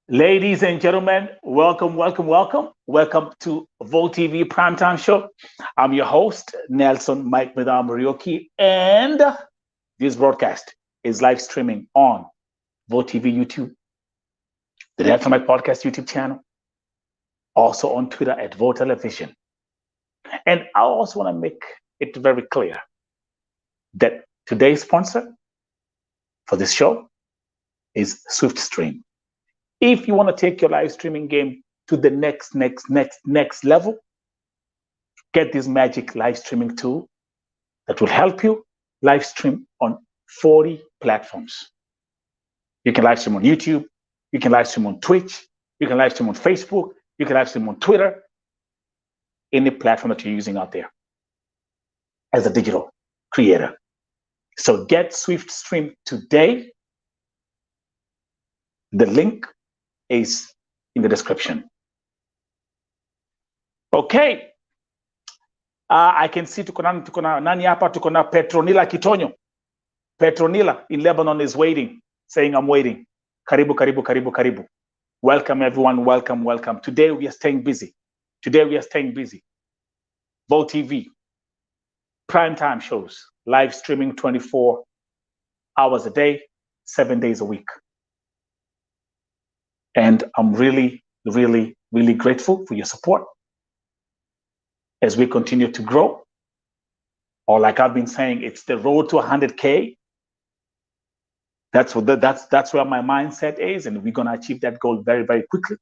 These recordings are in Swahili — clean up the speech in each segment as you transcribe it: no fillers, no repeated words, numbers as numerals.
Ladies and gentlemen, welcome, welcome, welcome. Welcome to VOO TV Primetime Show. I'm your host, Nelson Mike Madam Marioki, and this broadcast is live streaming on VOO TV YouTube, the Nelson Mike Podcast YouTube channel, also on Twitter at VOO Television. And I also want to make it very clear that today's sponsor for this show is SwiftStream. If you want to take your live streaming game to the next level, get this magic live streaming tool that will help you live stream on 40 platforms. You can live stream on YouTube, you can live stream on Twitch, you can live stream on Facebook, you can live stream on Twitter, any platform that you're using out there as a digital creator. So get SwiftStream today. The link is in the description. Okay. I can see tuko na nani hapa, tuko na Petronila Kitonyo. Petronila in Lebanon is waiting, saying I'm waiting. Karibu, karibu, karibu, karibu. Welcome everyone, welcome, welcome. Today we are staying busy. VOO TV, primetime shows, live streaming 24 hours a day, 7 days a week. And I'm really, really, really grateful for your support as we continue to grow. Or like I've been saying, it's the road to 100K. That's where my mindset is, and we're gonna achieve that goal very, very quickly.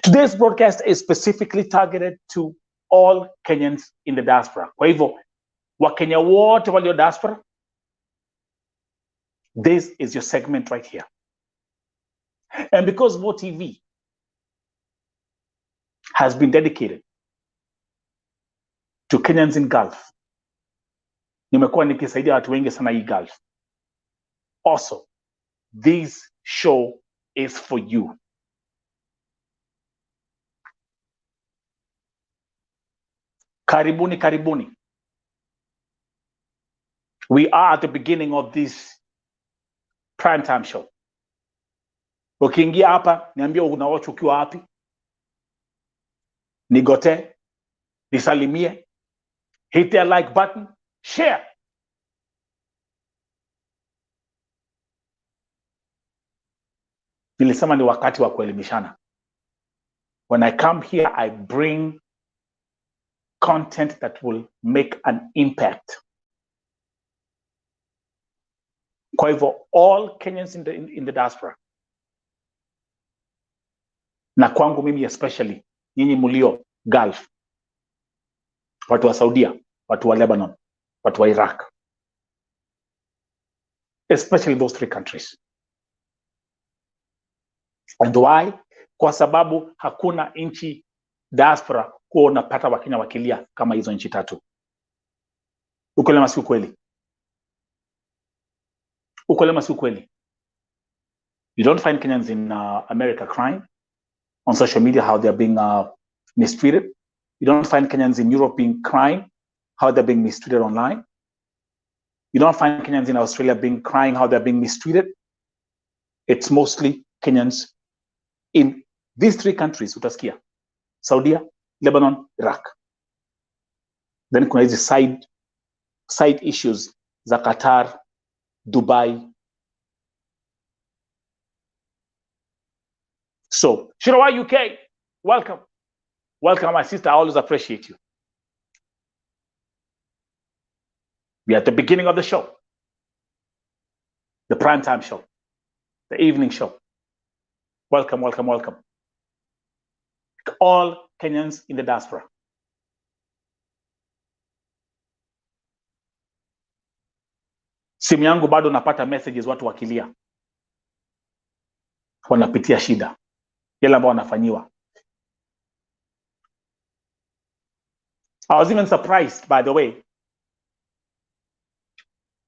Today's broadcast is specifically targeted to all Kenyans in the diaspora. Kwa hivyo, Wakenya wote walio diaspora, this is your segment right here. And because VOO TV has been dedicated to Kenyans in Gulf, nimekuwa nikisaidia watu wengi sana hii Gulf. Also, this show is for you. Karibuni, karibuni. We are at the beginning of this primetime show. Ukiingia hapa, niambie unawacha ukiwa wapi. Nigote, nisalimie, hit that like button, share. Nilisema ni wakati wa kuelimishana. When I come here, I bring content that will make an impact. Kwa hivyo, all Kenyans in the diaspora, na kwangu mimi especially, nyinyi mulio Gulf, watu wa Saudia, watu wa Lebanon, watu wa Iraq, especially those three countries. And why? Kwa sababu hakuna nchi diaspora kuwa unapata Wakenya wakilia kama hizo nchi tatu. Ukweli ama si ukweli? Ukweli ama si ukweli? You don't find Kenyans in America crying on social media how they're being mistreated. You don't find Kenyans in Europe being crying how they're being mistreated online. You don't find Kenyans in Australia crying how they're being mistreated. It's mostly Kenyans in these three countries, utasikia. Saudi, Lebanon, Iraq. Then kuna hizi side issues za Qatar, Dubai. So, Shirawa UK, welcome. Welcome, my sister. I always appreciate you. We are at the beginning of the show. The primetime show. The evening show. Welcome, welcome, welcome. All Kenyans in the diaspora. Simu yangu bado napata messages watu wakilia. Wanapitia shida. Yale ambao wanafanyiwa. I was even surprised, by the way.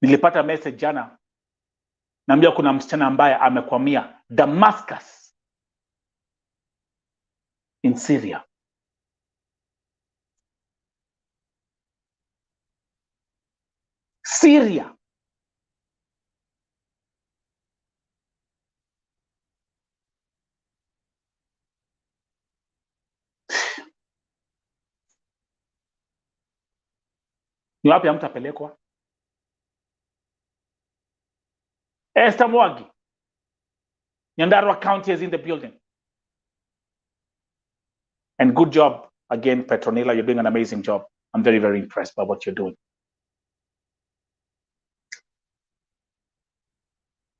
Nilipata message jana. Naambia kuna msichana ambaye amekwamia Damascus in Syria. Syria. Ni wapi hamtapelekwa? Esther Mwagi, Nyandarua County is in the building. And good job again, Petronila. You're doing an amazing job. I'm very, very impressed by what you're doing.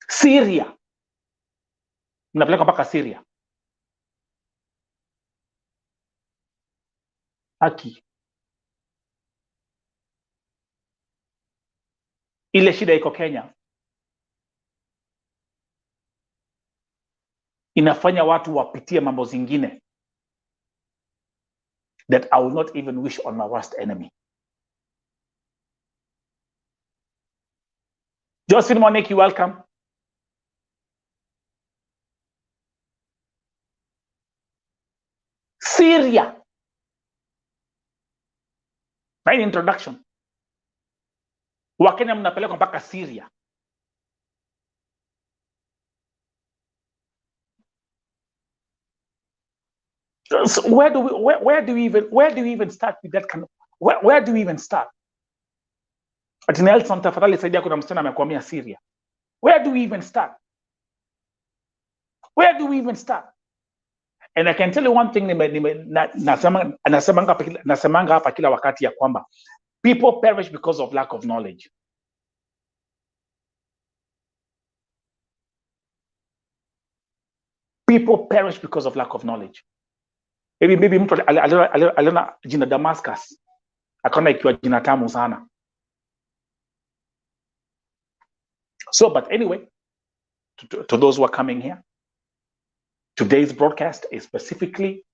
Syria. Mnapeleka mpaka Syria. Haki. Ile shida iko Kenya. Inafanya watu wapitie mambo zingine that I will not even wish on my worst enemy. Josephine Monique, you welcome. Syria. Right introduction. Wakenya mnapelekwa mpaka Syria. So where do we even start with that kind of, where do we even start? Ati Nelson, tafadhali saidia, kuna msichana amekwamia Syria. Where do we even start? Where do we even start? And I can tell you one thing, nasemanga hapa kila wakati ya kwamba people perish because of lack of knowledge. People perish because of lack of knowledge. Maybe mtu aliona jina Damascus akaona ikiwa jina tamu sana. So, but anyway, to those who are coming here, today's broadcast is specifically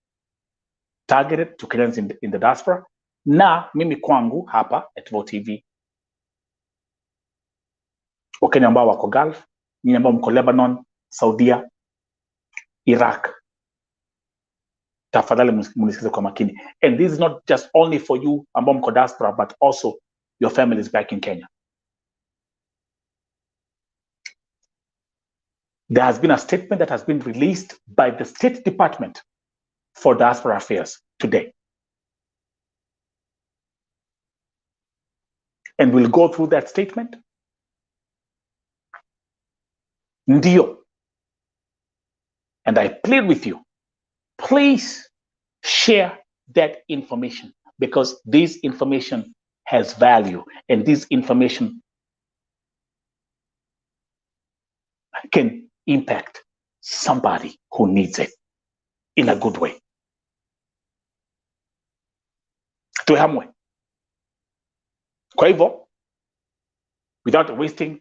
targeted to Kenyans in the diaspora. Na mimi kwangu hapa at VOO TV, Wakenya ambao wako Gulf, nyinyi ambao mko Lebanon, Saudia, Iraq, tafadhali munisikize kwa makini. And this is not just only for you ambao mko diaspora, but also your families back in Kenya. There has been a statement that has been released by the State Department for Diaspora Affairs today. And we'll go through that statement. Ndio. And I plead with you, please share that information, because this information has value, and this information can impact somebody who needs it in a good way. Tuhamwe. Kwa hivyo, without wasting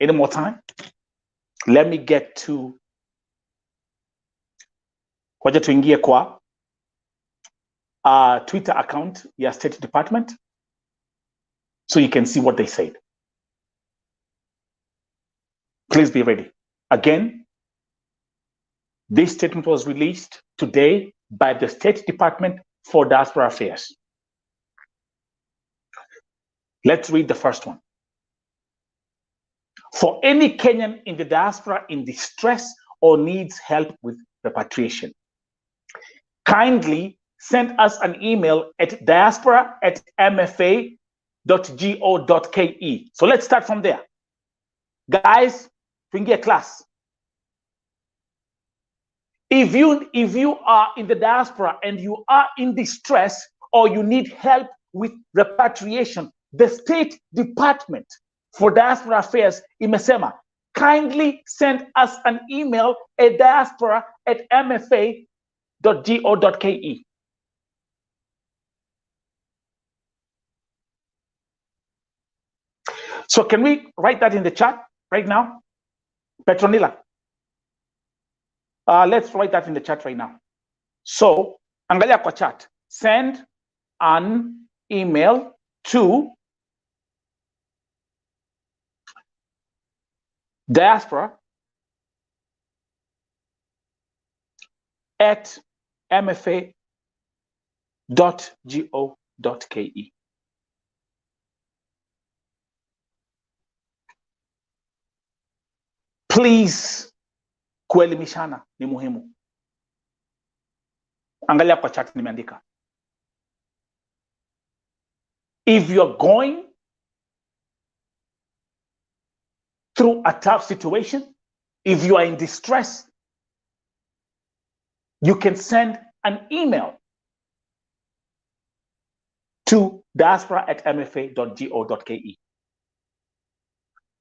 any more time, let me get to wacha tuingie kwa Twitter account ya State Department so you can see what they said. Please be ready. Again, this statement was released today by the State Department for Diaspora Affairs. Let's read the first one. For any Kenyan in the diaspora in distress or needs help with repatriation, kindly send us an email at diaspora@mfa.go.ke. So let's start from there. Guys, tuingie class. If you are in the diaspora and you are in distress or you need help with repatriation, the State Department for Diaspora Affairs imesema, kindly send us an email at diaspora@mfa.go.ke. So can we write that in the chat right now? Petronila. Let's write that in the chat right now. So, angalia kwa chat. Send an email to diaspora@mfa.go.ke. Please, kuelimishana ni muhimu. Angalia kwa chat nimeandika. If you're going through a tough situation, if you are in distress, you can send an email to diaspora@mfa.go.ke.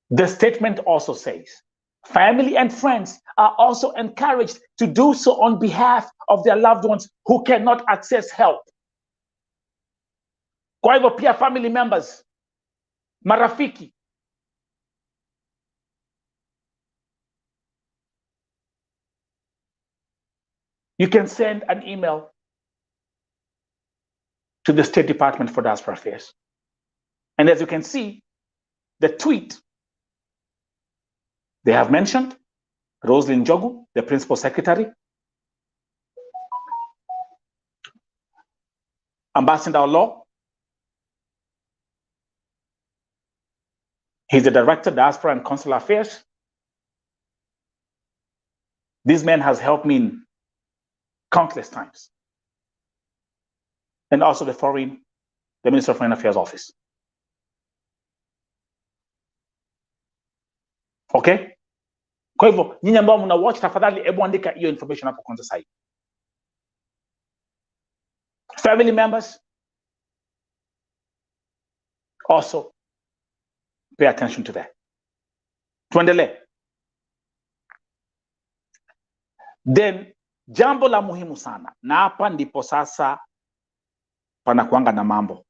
The statement also says, family and friends are also encouraged to do so on behalf of their loved ones who cannot access help. Kwa hivyo pia family members, marafiki, you can send an email to the State Department for Diaspora Affairs. And as you can see, the tweet, they have mentioned Roslyn Jogu, the Principal Secretary, Ambassador Law, he's the Director, Diaspora and Consular Affairs. This man has helped me in countless times. And also the Minister of Foreign Affairs Office. Okay? Kwa hivyo, nyinyi ambao mna watch, tafadhali hebu andika hiyo information hapo kwanza sasa. Family members also pay attention to that. Tuendelee. Then jambo la muhimu sana, na hapa ndipo sasa panakuanga na mambo.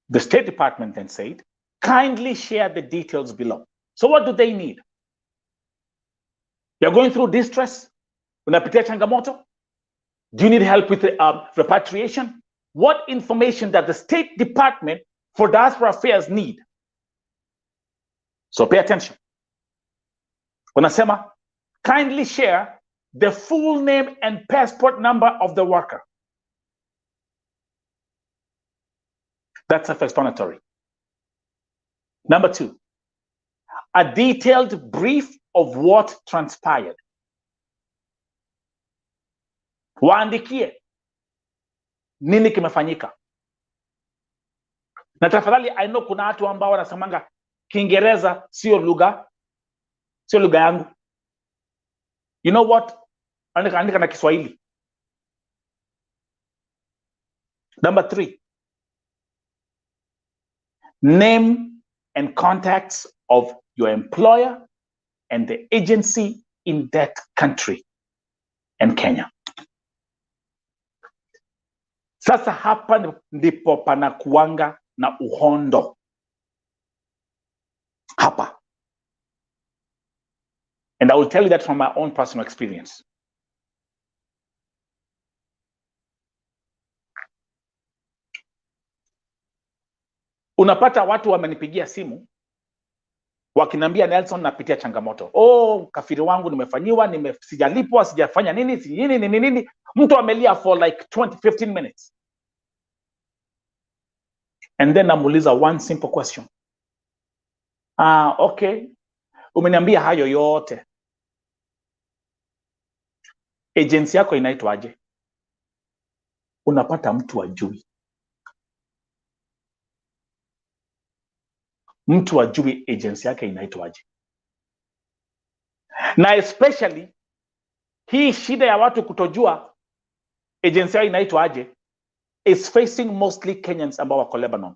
The State Department then said, kindly share the details below. So what do they need? You're going through distress? Unapitia changamoto? Do you need help with repatriation? What information does the State Department for Diaspora Affairs need? So pay attention. Wanasema, kindly share the full name and passport number of the worker. That's self-explanatory. Number 2, a detailed brief of what transpired. Waandikie nini kimefanyika. Na tafadhali, I know kuna watu ambao wanasemanga Kiingereza sio lugha yangu. You know what? Andika na Kiswahili. Number 3, name and contacts of your employer and the agency in that country and Kenya. Sasa hapa ndipo panakuanga na uhondo. Hapa. And I will tell you that from my own personal experience. Unapata watu wamenipigia simu wakinambia, Nelson, napitia changamoto. Oh, kafiri wangu nimefanyiwa, sijalipwa, sijafanya nini. Mtu amelia for like 15 minutes. And then namuuliza one simple question. Okay. Umeniambia hayo yote. Agency yako inaitwaje? Unapata mtu ajui. Mtu ajui agency yake inaitwaje. Na especially hii shida ya watu kutojua agency yao inaitwaje is facing mostly Kenyans ambao wako Lebanon.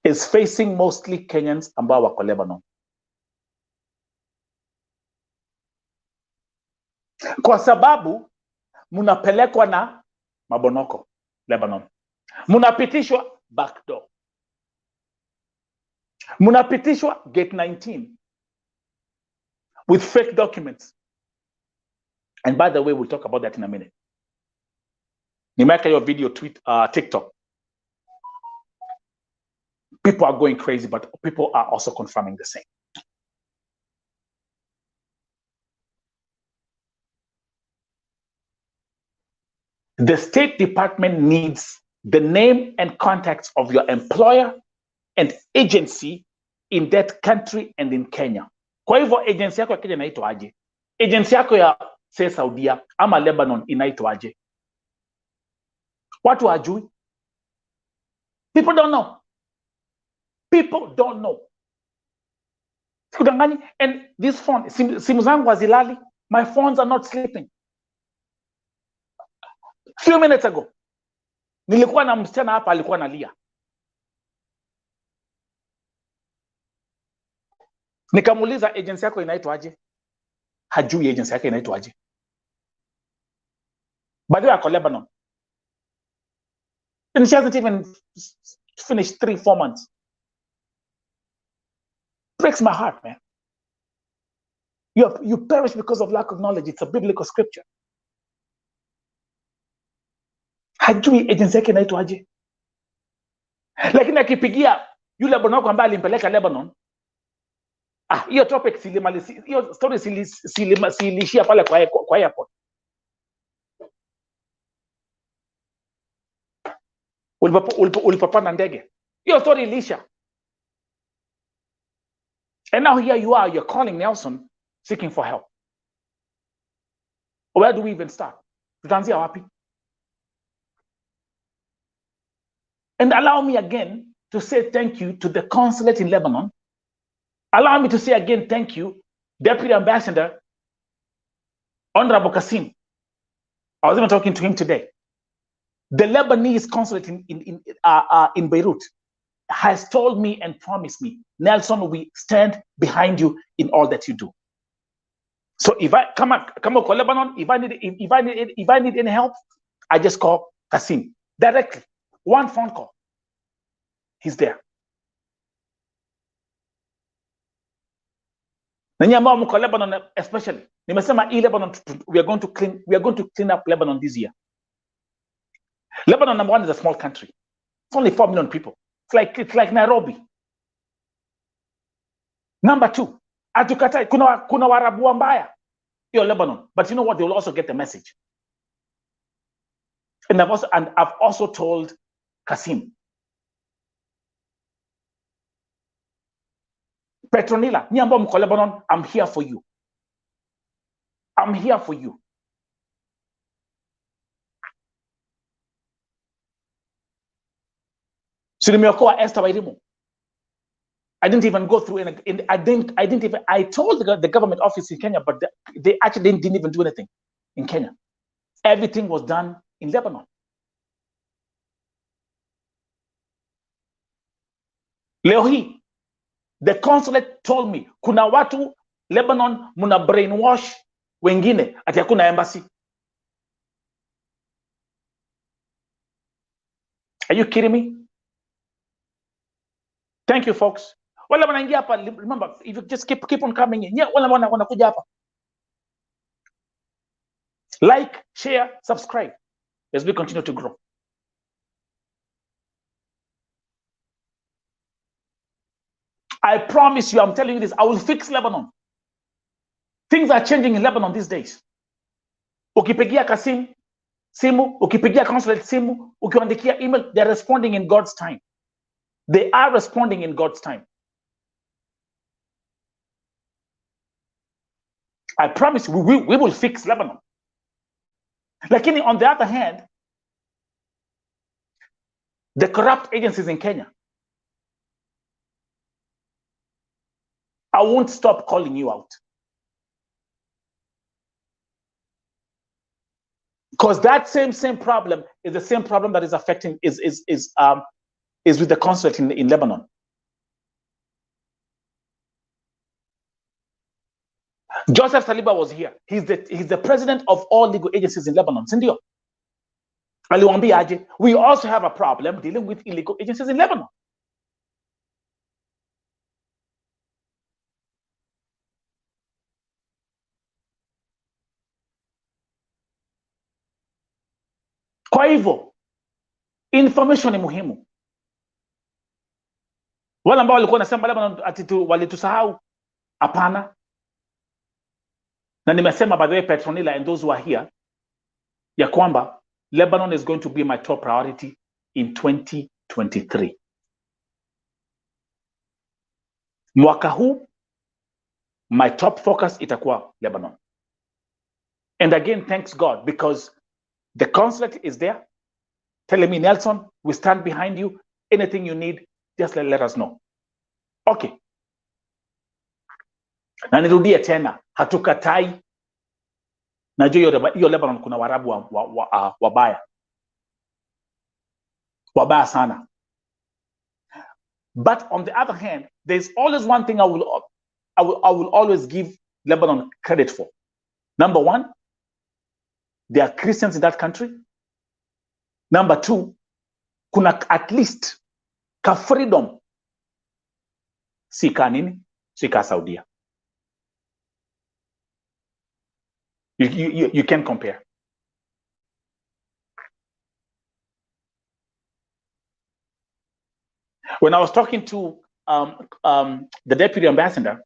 Is facing mostly Kenyans ambao wako Lebanon. Kwa sababu munapelekwa na mabonoko Lebanon. Munapitishwa backdoor. Munapitishwa gate 19 with fake documents. And by the way, we'll talk about that in a minute. Nimeweka your video TikTok. People are going crazy, but people are also confirming the same. The State Department needs the name and contacts of your employer and agency in that country and in Kenya. Kwa hivyo agency yako ya Kenya inaitwaje? Agency yako ya say Saudia ama Lebanon inaitwaje? Watu hawajui. People don't know. People don't know. Sikudanganyi. And this phone, simu zangu hazilali. My phones are not sleeping. Few minutes ago, nilikuwa na msichana hapa alikuwa analia. Nikamuuliza agency yako inaitwaje? Hajui agency yake inaitwaje. By the way, ako Lebanon. And she hasn't even finished 3-4 months. Breaks my heart, man. You perish because of lack of knowledge. It's a biblical scripture. Hajui agency yake inaitwaje. Lakini akipigia yule bwana wako ambaye alimpeleka Lebanon, hiyo topic hiyo story silishia pale kwa airport. Ulipopanda ndege. Hiyo story ilisha. And now here you are, you're calling Nelson seeking for help. Where do we even start? Tutaanzia wapi? And allow me again to say thank you to the consulate in Lebanon. Allow me to say again thank you, Deputy Ambassador Honorable Kassim. I was even talking to him today. The Lebanese consulate in Beirut has told me and promised me, Nelson, we stand behind you in all that you do. So if I come up to Lebanon, if I need any help, I just call Kassim directly. One phone call. He's there. Lebanon especially. Lebanon, we are going to clean up Lebanon this year. Lebanon, number one, is a small country. It's only 4 million people. It's like Nairobi. Number two, atukatai kuna warabu wambaya in Lebanon, but you know what? They will also get the message. And I've also told Kassim, Petronila, ni ambao mko Lebanon, I'm here for you. I'm here for you. So Esther Wairimu. I didn't even go through, and I told the government office in Kenya, but they actually didn't even do anything in Kenya. Everything was done in Lebanon. Leo hii, the consulate told me, kuna watu Lebanon muna brainwash wengine ati hakuna embassy. Are you kidding me? Thank you, folks. Wala wanaingia hapa, remember, if you just keep on coming in. Yeah, wala wanakuja hapa. Like, share, subscribe as we continue to grow. I promise you, I'm telling you this, I will fix Lebanon. Things are changing in Lebanon these days. Ukipigia Kassim simu, ukipigia consulate simu, ukiandikia email, they're responding in God's time. They are responding in God's time. I promise you, we will fix Lebanon. Lakini on the other hand, the corrupt agencies in Kenya, I won't stop calling you out. Because that same problem is the same problem that is affecting is with the consulate in Lebanon. Joseph Saliba was here. He's the president of all legal agencies in Lebanon. Sindio? We also have a problem dealing with illegal agencies in Lebanon. Kwa hivyo, information ni muhimu. Wale ambao walikuwa nasema Lebanon walitusahau, hapana. Na nimesema, by the way, Petronila and those who are here, ya kwamba Lebanon is going to be my top priority in 2023. Mwaka huu my top focus itakuwa Lebanon. And again, thanks God, because the consulate is there telling me, Nelson, we stand behind you. Anything you need, just let us know. Okay. Na nirudie tena, hatukatai. Najua hiyo Lebanon kuna Waarabu wabaya. Wabaya sana. But on the other hand, there's always one thing I will always give Lebanon credit for. Number one, there are Christians in that country. Number two, kuna at least ka freedom. Si ka nini? Si ka Saudia. You can compare. When I was talking to the deputy ambassador,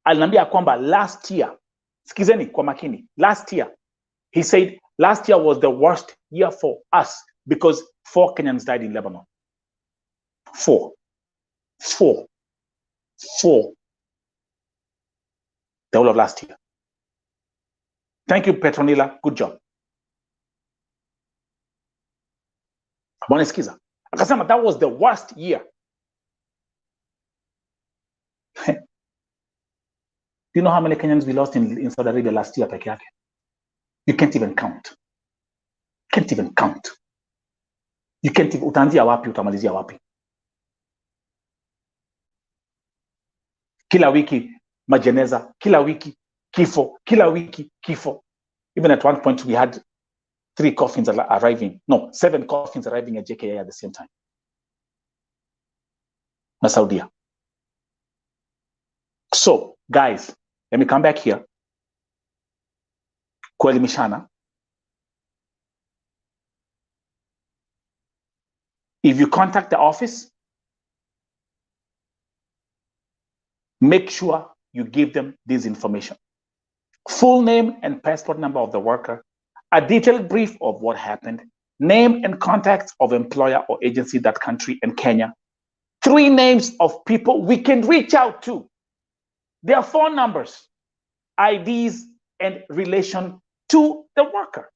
aliniambia kwamba last year, sikizeni kwa makini, last year, he said last year was the worst year for us because 4 Kenyans died in Lebanon. 4. The whole of last year. Thank you, Petronila. Good job. Wanasikiza. Akasema that was the worst year. Do you know how many Kenyans we lost in Saudi Arabia last year peke yake? You can't even count. Can't even count. You can't even, utaanzia wapi, utamalizia wapi? Kila wiki majeneza, kila wiki kifo, kila wiki kifo. Even at one point we had 3 coffins arriving. No, 7 coffins arriving at JKA at the same time. Na Saudia. So, guys, let me come back here. Kuelimishana. If you contact the office, make sure you give them this information. Full name and passport number of the worker, a detailed brief of what happened, name and contacts of employer or agency that country and Kenya, 3 names of people we can reach out to, their phone numbers, IDs, and relation to the worker.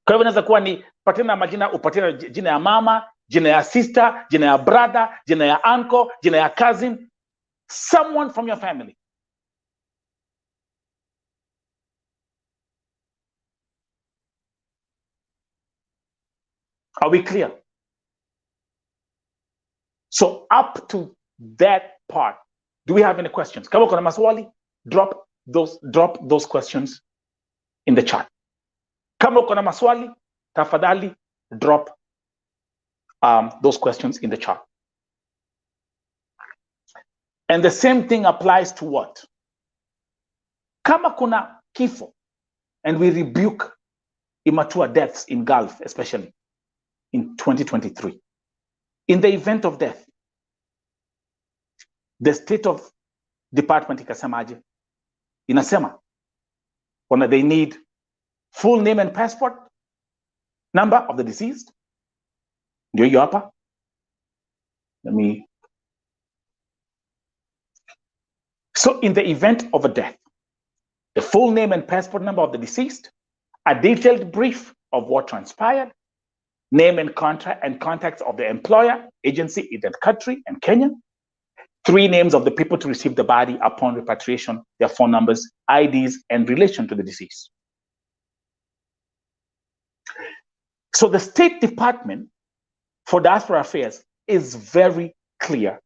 Kwa hivyo inaweza kuwa ni patina majina, upatina jina ya mama, jina ya sister, jina ya brother, jina ya uncle, jina ya cousin, someone from your family. Are we clear? So up to that part, do we have any questions? Kama kuna maswali, drop those questions in the chat. Kama kuna maswali, tafadhali drop those questions in the chat. And the same thing applies to what? Kama kuna kifo, and we rebuke immature deaths in Gulf, especially in 2023. In the event of death, the State of Department ikasemaje? Inasema when they need full name and passport number of the deceased. Ndio hiyo hapa. So in the event of a death, the full name and passport number of the deceased, a detailed brief of what transpired, name and contacts of the employer, agency in that country and Kenya, 3 names of the people to receive the body upon repatriation, their phone numbers, IDs, and relation to the deceased. So the State Department for Diaspora Affairs is very clear.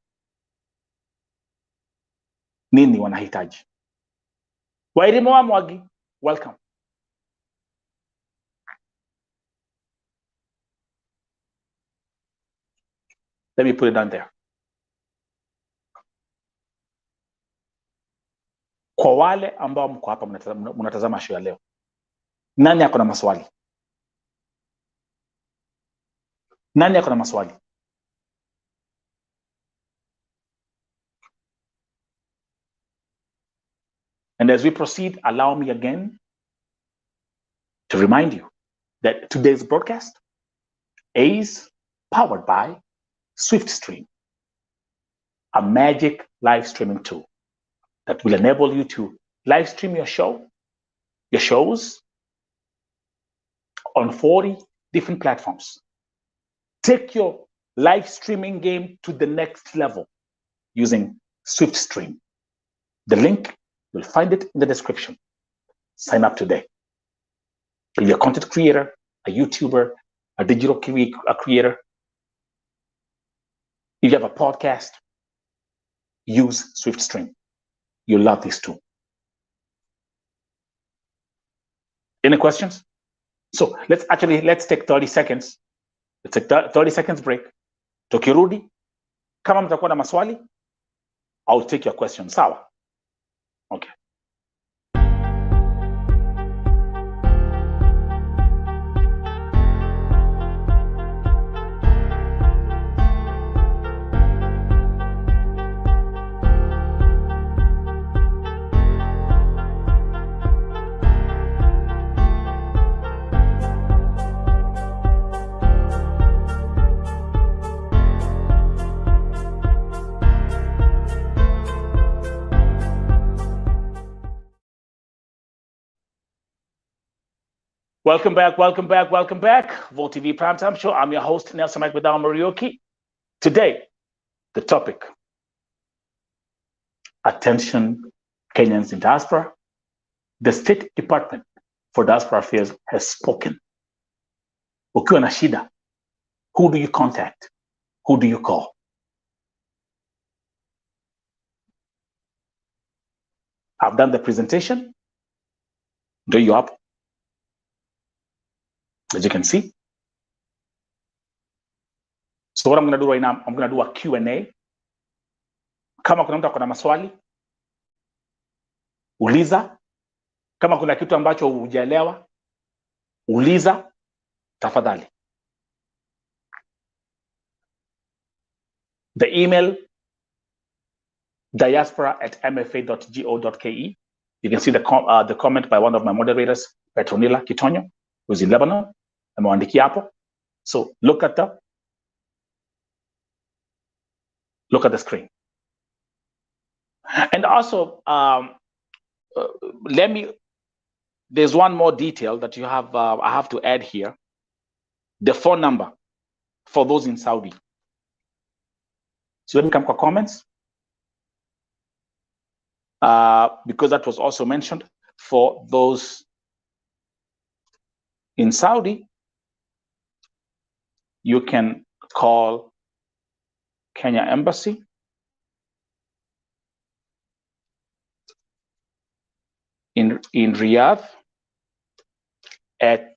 Nini wanahitaji. Wairimu wa Mwagi, welcome. Let me put it down there. Kwa wale ambao mko hapa mnatazama show ya leo, nani ako na maswali? Nani ako na maswali? And as we proceed, allow me again to remind you that today's broadcast is powered by SwiftStream, a magic live streaming tool. that will enable you to live stream your shows on 40 different platforms. Take your live streaming game to the next level using SwiftStream. The link, you'll find it in the description. Sign up today. If you're a content creator, a YouTuber, a digital creator, if you have a podcast, use SwiftStream. You'll love this tool. Any questions? So let's take 30 seconds. Let's take 30 seconds break. Tukirudi, kama mtakuwa na maswali, I'll take your question. Sawa? Okay. Welcome back. VOO TV Primetime Show. I'm your host, Nelson Mike Marioki. Today, the topic, attention Kenyans in diaspora. The State Department for Diaspora Affairs has spoken. Ukiwa na shida, who do you contact? Who do you call? I've done the presentation. Do you up? As you can see. So what I'm going to do right now, I'm going to do a Q&A. Kama kuna mtu akona maswali, uliza. Kama kuna kitu ambacho hujaelewa, uliza, tafadhali. The email, diaspora@mfa.go.ke. You can see the comment by one of my moderators, Petronila Kitonyo, who's in Lebanon. Amewaandikia hapo. So look at the screen. And also, there's one more detail that you have. I have to add here. The phone number for those in Saudi. So let me come to comments. Because that was also mentioned for those in Saudi. You can call Kenya Embassy in Riyadh at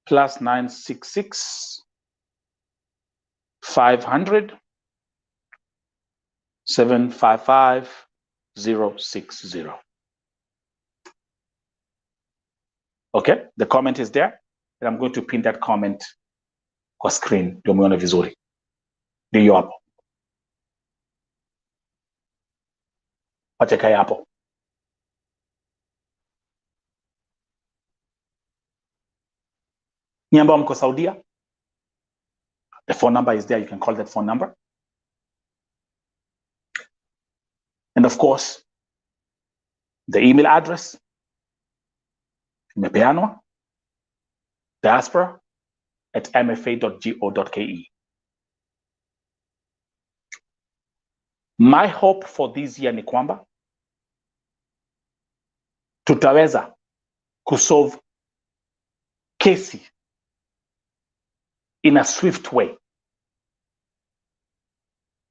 +966 500 755 060. Okay, the comment is there, and I'm going to pin that comment kwa screen ndio muone vizuri. Ndio hapo. Acheka hapo. Ni ambao mko Saudia, the phone number is there. You can call that phone number. And of course, the email address imepeanwa, diaspora@mfa.go.ke. My hope for this year ni kwamba tutaweza kusolve kesi in a swift way,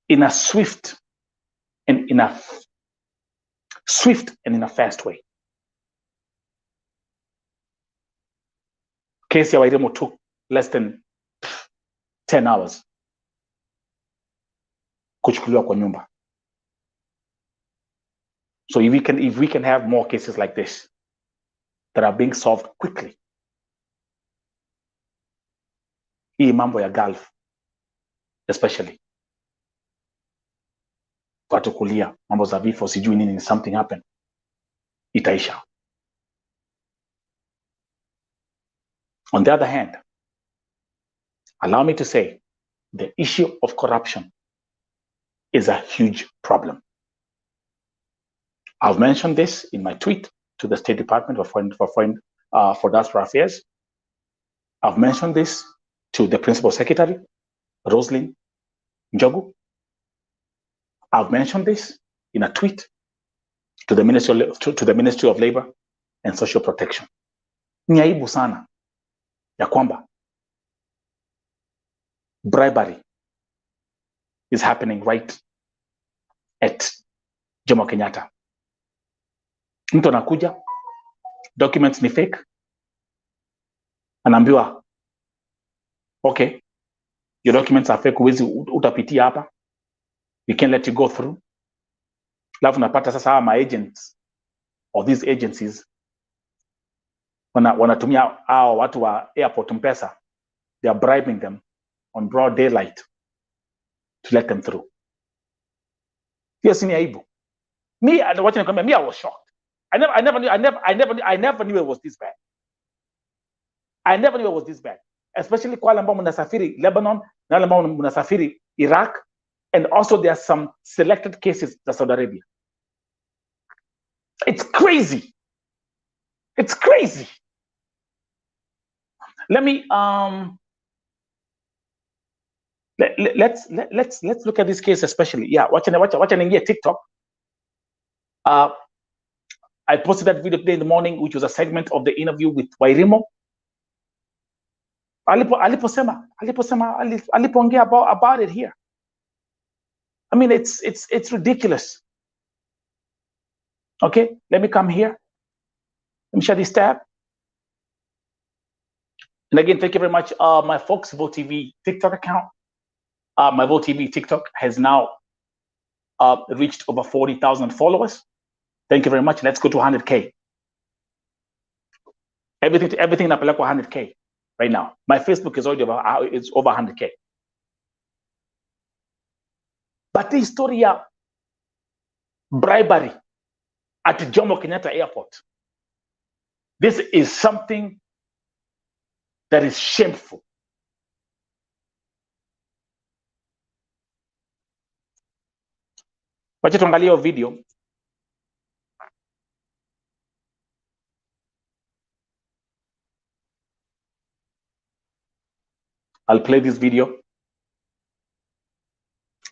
in a swift and in a fast way. Kesi ya Wairemo took less than 10 hours kuchukuliwa kwa nyumba. So if we can have more cases like this that are being solved quickly. Hii mambo ya Gulf especially, watu kulia mambo za vifo sijui nini, something happened, itaisha. On the other hand, allow me to say the issue of corruption is a huge problem. I've mentioned this in my tweet to the State Department for Diaspora Affairs. I've mentioned this to the Principal Secretary, Roslyn Njogu. I've mentioned this in a tweet to the Ministry of Labor and Social Protection. Ni aibu sana ya kwamba bribery is happening right at Jomo Kenyatta. Mtu anakuja, documents ni fake, anaambiwa okay, your documents are fake, huwezi utapitia hapa, we can't let you go through. Alafu napata sasa ma agents or these agencies wanatumia hao watu wa airport mpesa, they are bribing them on broad daylight to let them through. Hiyo si ni aibu. Me, watching the comment, I was shocked. I never knew it was this bad. I never knew it was this bad. Especially kwa ambao mnasafiri Lebanon, na ambao mnasafiri Iraq, and also there are some selected cases in Saudi Arabia. It's crazy. It's crazy. Let me let's look at this case especially. Yeah, watching TikTok. I posted that video today in the morning, which was a segment of the interview with Wairimo. Alipoongea about it here. I mean, it's ridiculous. Okay, let me come here. Let me share this tab. And again, thank you very much. My folks, VOO TV TikTok account. My VOO TV TikTok has now reached over 40,000 followers. Thank you very much. Let's go to 100K. Everything up like 100K right now. My Facebook is already over 100K. But the story of bribery at Jomo Kenyatta Airport, this is something that is shameful. Wacha tuangalie video. I'll play this video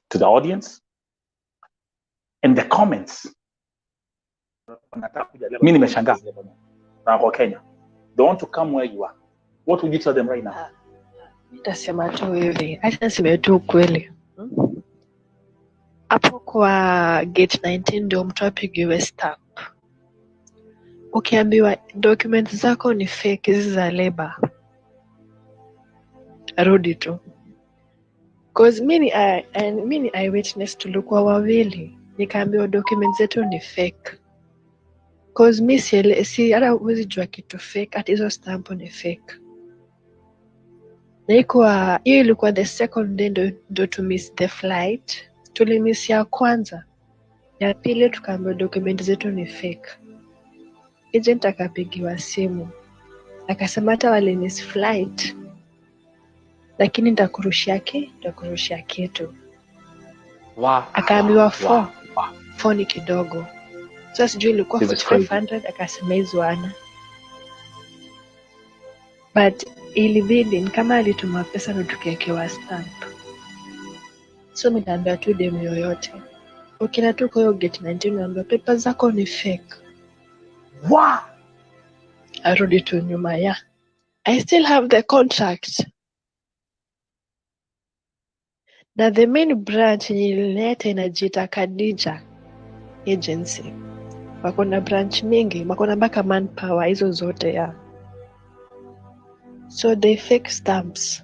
to the audience and the comments. Mimi nimeshangaa kwa Kenya. They want to come where you are. What would you tell them right now? Nitasema tu hivi, acha niseme tu kweli. Hapo kwa gate 19 ndio mtu apigiwe stamp. Ukiambiwa documents zako ni fake, hizi za labor, rudi tu. Cause mimi ni eyewitness tulikuwa wawili, nikaambiwa documents zetu ni fake. Cause mimi si hata huwezi jua kitu fake, hata hizo stamp ni fake. Na hiyo ilikuwa the second day ndo to miss the flight. Tulimiss ya kwanza. Ya pili tukaambiwa document zetu ni fake. Agent akapigiwa simu. Akasema hata wale miss flight, lakini nitakurushia kitu. Wow. Akaambiwa 4 ni kidogo. Sasa sijui ilikuwa 4500, akasema hizo ana. But ilibidi kama alituma pesa na tukiwekewa stamp. So nitaambia tu dem yoyote, ukina tu kwa hiyo gate 19 naambia paper zako ni fake. Wow. Arudi tu nyuma ya. I still have the contract. Na the main branch nilileta inajiita Khadija Agency. Wako na branch mingi, wako na mpaka manpower hizo zote ya. So they fake stamps.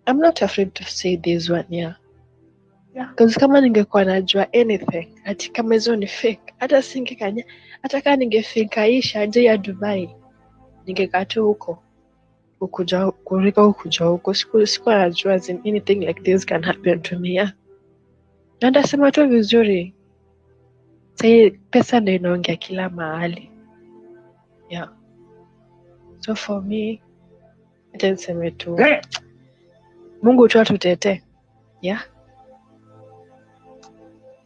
I'm not afraid to say this one, yeah. Because kama ningekuwa najua anything, ati kama hizo ni fake, hata singekanya, hata kama ningefika Aisha je ya Dubai, ningekaa tu huko. Ukuja huko, sikuwa najua anything like this can happen to me, yeah. Na ndasema tu vizuri. Say pesa ndio inaongea kila mahali. Yeah. So for me, niseme tu Mungu tu atutete. Yeah.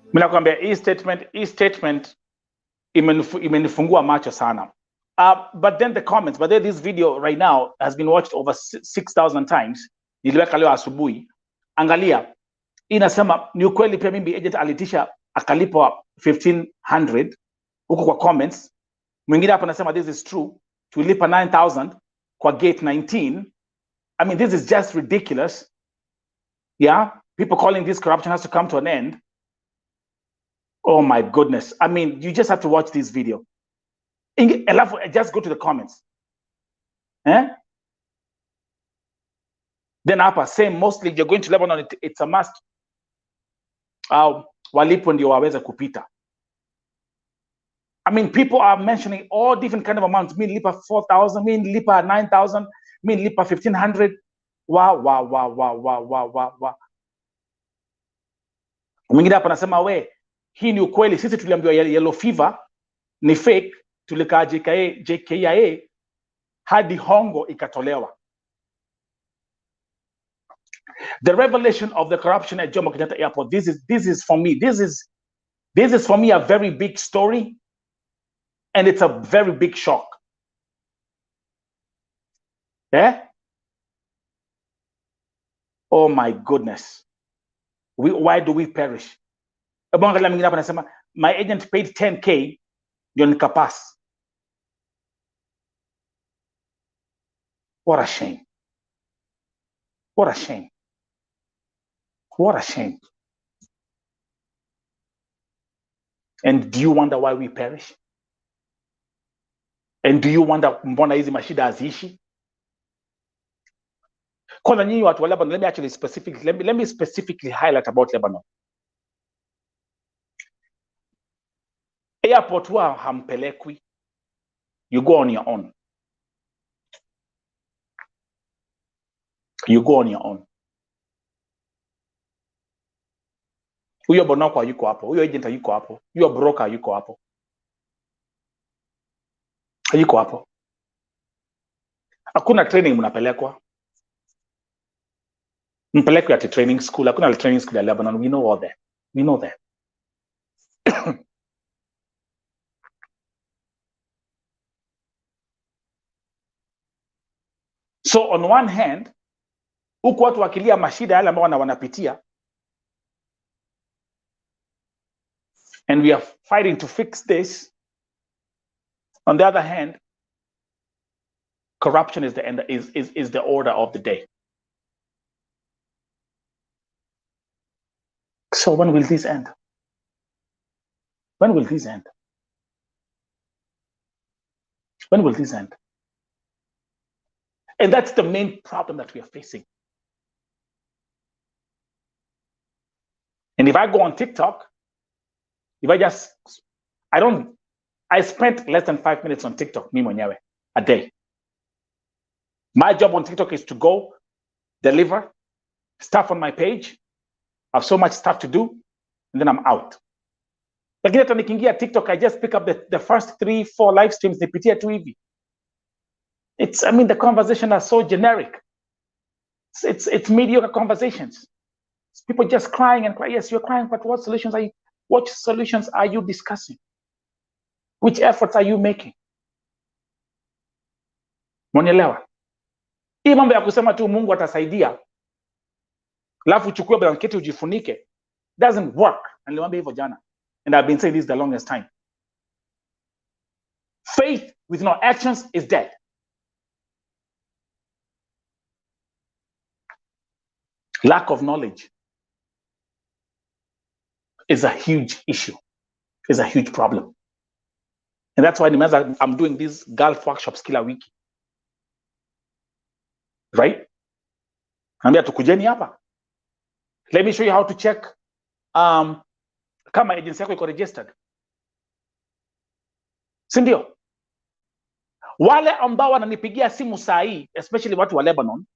Mimi nakwambia hii statement imenifungua macho sana. But then the comments, but then this video right now has been watched over 6,000 times. Niliweka leo asubuhi. Angalia, inasema ni ukweli pia mimi agent alitisha akalipwa 1500 huko kwa comments. Mwingine hapa anasema this is true, tulipa 9000 kwa gate 19. I mean, this is just ridiculous. Yeah, people calling this corruption has to come to an end. Oh my goodness. I mean, you just have to watch this video. Just go to the comments. Eh? Then hapa, same, mostly you're going to Lebanon, it's a must. Walipo ndio waweze kupita. I mean, people are mentioning all different kind of amounts. Me lipa 4,000, me lipa 9,000, me lipa 1,500. Wow. Mwingine hapa anasema we, hii ni ukweli, sisi tuliambiwa yellow fever ni fake, tulikaa JKIA hadi hongo ikatolewa. The revelation of the corruption at Jomo Kenyatta Airport, this is for me, this is for me a very big story, and it's a very big shock. Yeah? Oh my goodness. Why do we perish? My agent paid 10K, ndio nikapass. What a shame. What a shame. What a shame. And do you wonder why we perish? And do you wonder mbona hizi mashida haziishi? Kwanza nyinyi watu wa Lebanon, let me specifically highlight about Lebanon. Airport wa hampelekwi. You go on your own. You go on your own. Huyo bonoko yuko hapo, huyo agent yuko hapo, huyo broker yuko hapo. Yuko hapo. Hakuna training mnapelekwa. Mpelekwa at training school, hakuna training school ya Lebanon. We know all that. We know that. So on one hand, huku watu wakilia mashida yale ambao wanapitia, and we are fighting to fix this. On the other hand, corruption is the order of the day. So when will this end? When will this end? When will this end? And that's the main problem that we are facing. And if I go on TikTok, I spent less than 5 minutes on TikTok, me mwenyewe, a day. My job on TikTok is to go, deliver stuff on my page. I have so much stuff to do, and then I'm out. Lakini hata nikiingia TikTok, I just pick up the first 3-4 live streams, nipitia tu hivi. I mean, the conversations are so generic. It's mediocre conversations. It's people just crying and crying. Yes, you're crying, but what solutions are you discussing? Which efforts are you making? Monielewa? Hii mambo ya kusema tu Mungu atasaidia, alafu uchukue blanketi ujifunike, doesn't work. Niliwaambia hivyo jana. And I've been saying this the longest time. Faith with no actions is dead. Lack of knowledge is a huge issue, is a huge problem. And that's why I'm doing these golf workshops kila wiki. Right? Ambia tukujeni hapa. Let me show you how to check kama agency yako iko registered. Si ndio? Wale ambao wananipigia simu saa hii, especially watu wa Lebanon,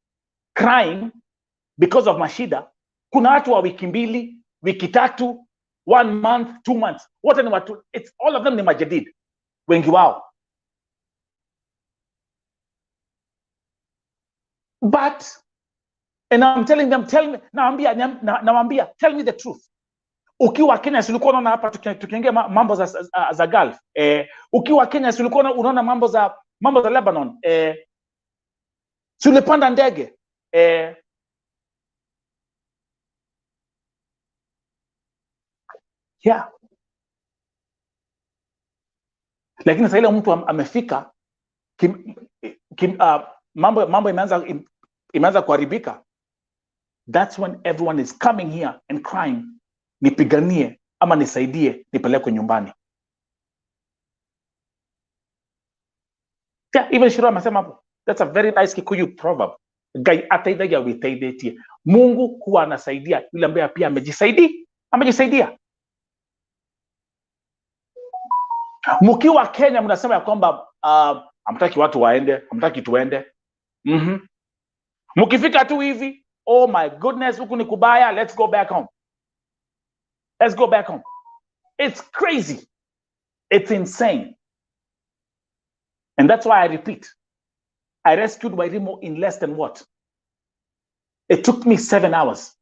crying because of mashida, kuna watu wa wiki mbili, wiki tatu, 1 month, 2 months. Wote ni watu, all of them ni majadid. Wengi wao. But, and I'm telling them, tell me the truth. Ukiwa Kenya si ulikuwa unaona hapa tukiingia mambo za Gulf. Ukiwa Kenya si ulikuwa unaona mambo za Lebanon. Si ulipanda ndege. Yeah. Lakini sasa ile mtu amefika mambo imeanza kuharibika. That's when everyone is coming here and crying, nipiganie ama nisaidie nipelekwe nyumbani. Yeah, even Shiro amesema hapo. That's a very nice Kikuyu proverb. Gai ataidagia witaidetie. Mungu huwa anasaidia yule ambaye pia amejisaidia. Mkiwa Kenya mnasema ya kwamba hamtaki watu waende, hamtaki tuende. Mkifika tu hivi, oh my goodness, huku ni kubaya, let's go back home. Let's go back home. It's crazy. It's insane. And that's why I repeat, I rescued Wairimo in less than what? It took me 7 hours.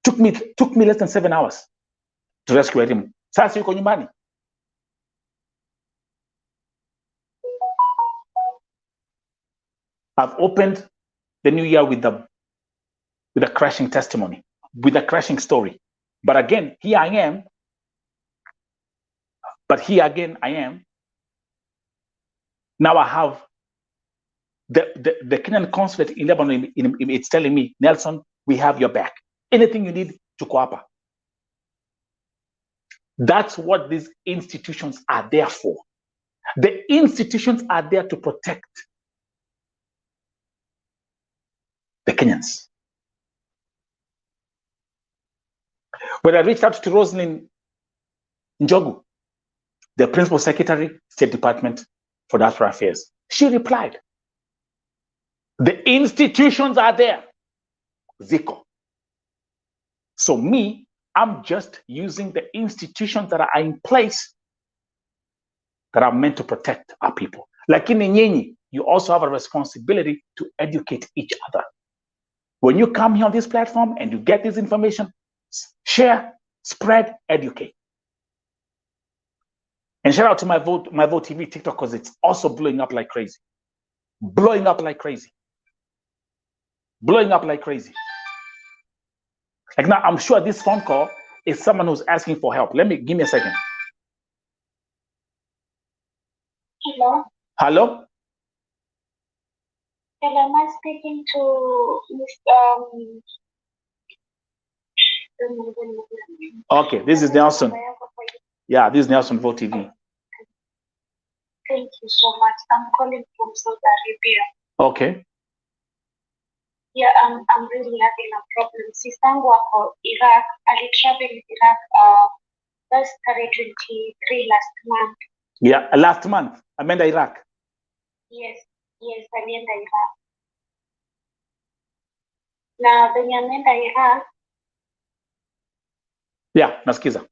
Took me less than 7 hours to rescue Wairimo. Sasa yuko nyumbani. I've opened the new year with a crashing testimony, with a crashing story. But again, here I am. Now I have the Kenyan consulate in Lebanon. It's telling me, Nelson, we have your back. Anything you need, tuko hapa. That's what these institutions are there for. The institutions are there to protect the Kenyans. When I reached out to Rosalind Njogu, the Principal Secretary, State Department for Diaspora Affairs, she replied, the institutions are there, Zico. So me, I'm just using the institutions that are in place that are meant to protect our people. Lakini nyinyi, you also have a responsibility to educate each other. When you come here on this platform and you get this information, share, spread, educate. And shout out to my VOO TV TikTok because it's also blowing up like crazy. Blowing up like crazy. Blowing up like crazy. Like now, I'm sure this phone call is someone who's asking for help. Give me a second. Hello. Hello? Hello, am I speaking to Okay, this is Nelson. Yeah, this is Nelson VOO TV. Thank you so much. I'm calling from Saudi Arabia. Okay. Yeah, I'm really having a problem. Sistangu wako Iraq, I traveled Iraq that's 23 last month. Yeah, last month. Amenda Iraq. Yes, alienda Iraq. Na venye ameenda Iraq. Yeah, nasikiza.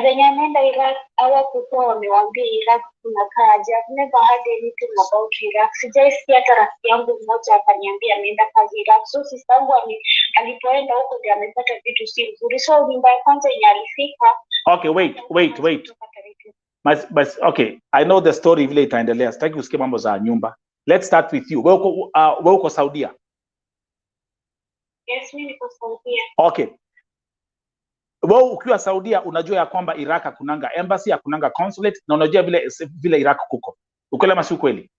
Venye ameenda Iraq, hawakuwa wamewambia Iraq kunakaaje. I've never heard anything about Iraq. Sijaisikia hata rafiki yangu mmoja akaniambia ameenda kazi Iraq. So sister yangu alipoenda huko ndio amepata vitu si nzuri. So nyumba ya kwanza yenye alifika. Okay, wait. Okay, I know the story vile itaendelea. Sitaki kusikia mambo za nyumba. Let's start with you. Wewe uko Saudia? Yes, mimi niko Saudia. Okay. Wewe ukiwa Saudia unajua ya kwamba Iraq hakunanga embassy, hakunanga consulate na unajua vile Iraq kuko. Ukweli ama si ukweli?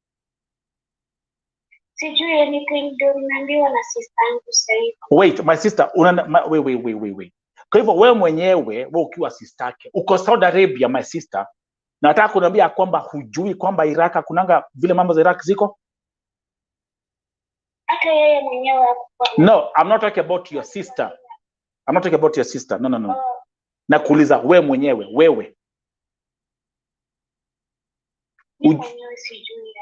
Sijui anything, ndio nimeambiwa na sister yangu sasa hivi. Wait, my sister, wait. Kwa hivyo wewe mwenyewe, wewe ukiwa sister yake, uko Saudi Arabia my sister, na nataka kuniambia kwamba hujui kwamba Iraq hakunanga vile mambo za Iraq ziko? Hata yeye mwenyewe hakuwa. No, I'm not talking about your sister. I'm not talking about your sister. No. Nakuuliza wewe mwenyewe, wewe. Mwenyewe sijui.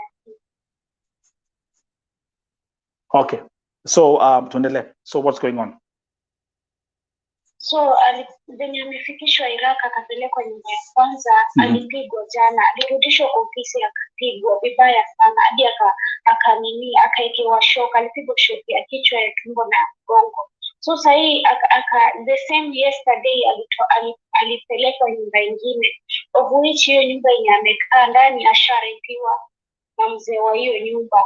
Okay. So tuendelee. So what's going on? So venye amefikishwa Iraq akapelekwa nyumba ya kwanza, alipigwa jana, alirudishwa kwa ofisi akapigwa vibaya sana hadi akaekewa shock, alipigwa shock ya kichwa, ya tumbo na mgongo. So sahi the same yesterday alipelekwa nyumba ingine, of which hiyo nyumba yenye amekaa ndani asharipiwa na mzee wa hiyo nyumba,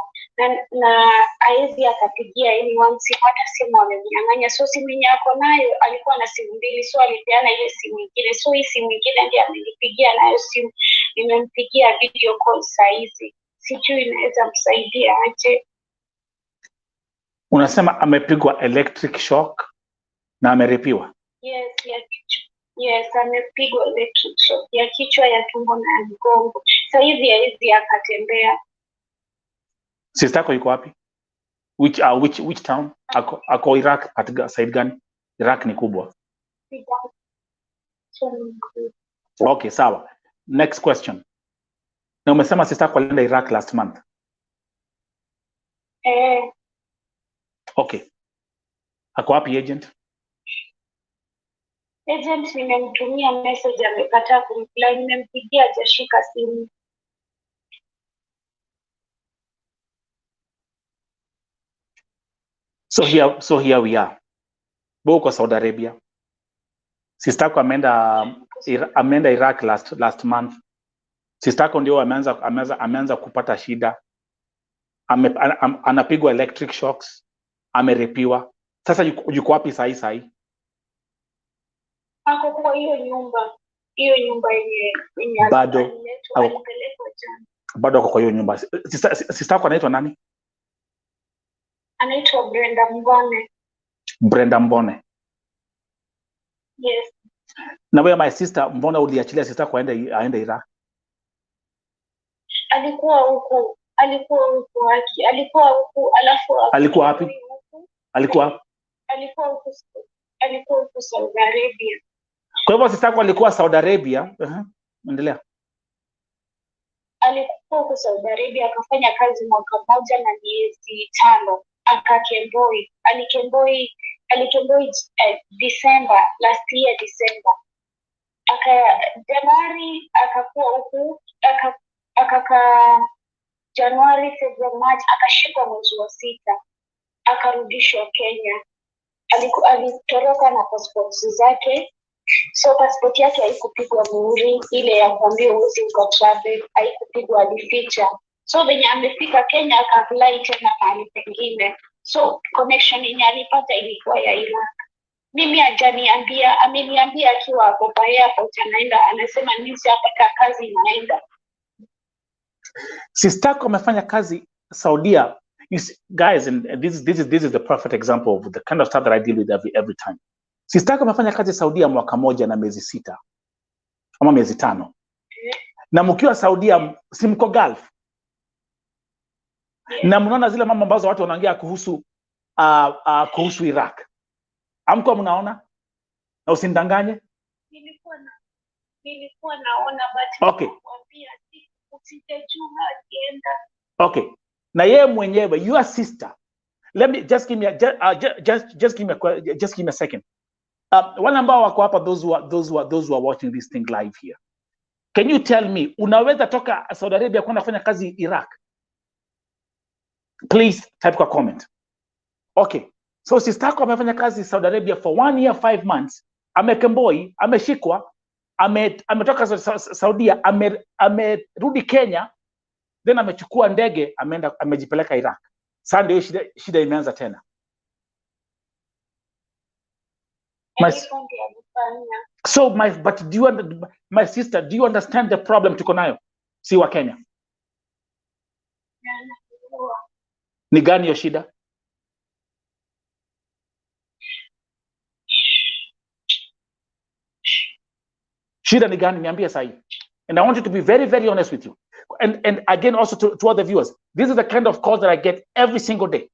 na haizi akapigia anyone simu, hata simu amemnyang'anya. So simu yenye ako nayo alikuwa na simu mbili, so alipeana ile simu ingine, so hii simu ingine ndiye amenipigia nayo simu, nimempigia video call saizi, sijui inaweza msaidia aje. Unasema amepigwa electric shock na ameripiwa? Yes, ya kichwa. Yes, amepigwa electric shock ya kichwa, ya tumbo na ya mgongo. Sasa hivi haizi akatembea. Sister yako yuko wapi? Which town? Ako Iraq, at side gani? Iraq ni kubwa. Okay, sawa. Next question. Na umesema sister yako alienda Iraq last month. Okay. Ako wapi agent? Agent nimemtumia message, amekataa kureply. Nimempigia hajashika simu. So here we are. Boko Saudi Arabia. Sister yako ameenda Iraq last month. Sister yako ndio ameanza kupata shida. Anapigwa electric shocks, ameripiwa. Sasa yuko wapi sahi? Ako kwa hiyo nyumba yenye bado alipelekwa jana. Bado ako kwa hiyo nyumba. Sister yako anaitwa nani? Anaitwa Brenda Mbone. Brenda Mbone. Yes. Na wewe my sister, mbona uliachilia sister yako aende Iraq? Alikuwa huku alafu alikuwa wapi? Alikuwa huku Saudi Arabia. Kwa hivyo sister yako alikuwa Saudi Arabia. Endelea. Alikuwa huku Saudi Arabia, akafanya kazi mwaka mmoja na miezi 5, akakemboi. Alikemboi December last year December. Januari akakuwa huku, akakaa Januari, February, March, akashikwa mwezi wa 6, akarudishwa Kenya. Alitoroka na passports zake. So passport yake haikupigwa muhuri, ile ya kuambia uwezi ukatravel haikupigwa, alificha. So venye amefika Kenya akaapply tena mahali pengine. So connection yenye alipata ilikuwa ya Iraq. Mimi ameniambia akiwa hapo kwa airport anaenda, anasema nisi hapa kazi inaenda. Sister yako amefanya kazi Saudia. You see, guys, and this is the perfect example of the kind of stuff that I deal with every time. Sister yako amefanya kazi Saudia mwaka moja na miezi 6 ama miezi 5. Na mkiwa Saudia si mko Gulf. Na mnaona zile mambo ambazo watu wanaongea kuhusu Iraq. Amko mnaona? Na usindanganye. Nilikuwa naona but okay. Okay. Na yeye mwenyewe, your sister, let me just give me a second. Wale ambao wako hapa, those who are watching this thing live here, can you tell me, unaweza toka Saudi Arabia kwenda kufanya kazi Iraq? Please type kwa comment. Okay, so sister yako amefanya kazi Saudi Arabia for 1 year 5 months, amekemboi, ameshikwa, ametoka Saudia, amerudi Kenya, then amechukua ndege, amejipeleka Iraq. Sasa ndio shida imeanza tena. But my sister, do you understand the problem tuko nayo? Si wa Kenya. Ni gani hiyo shida? Shida ni gani? Niambie sahi. And I want you to be very, very honest with you. And again, also to other viewers, this is the kind of call that I get every single day.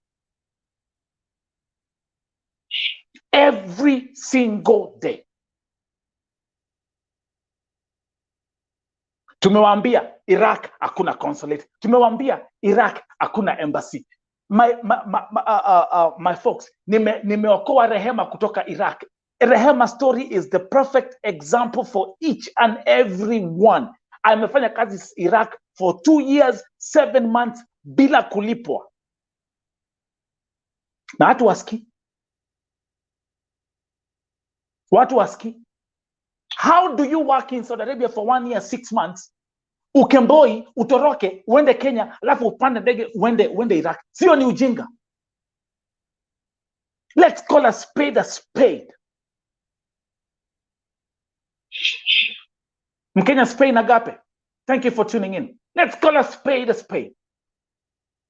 Every single day. Tumewaambia Iraq hakuna consulate. Tumewaambia Iraq hakuna embassy. My folks, nimeokoa Rehema kutoka Iraq. Rehema story is the perfect example for each and every one. Amefanya kazi Iraq for 2 years, 7 months bila kulipwa. Na hatu wasiki. Watu waski. How do you work in Saudi Arabia for 1 year, 6 months? Ukemboi, utoroke, uende Kenya, alafu upande ndege uende Iraq. Sio ni ujinga. Let's call a spade a spade. Mkenya Spain agape. Thank you for tuning in. Let's call a spade a spade.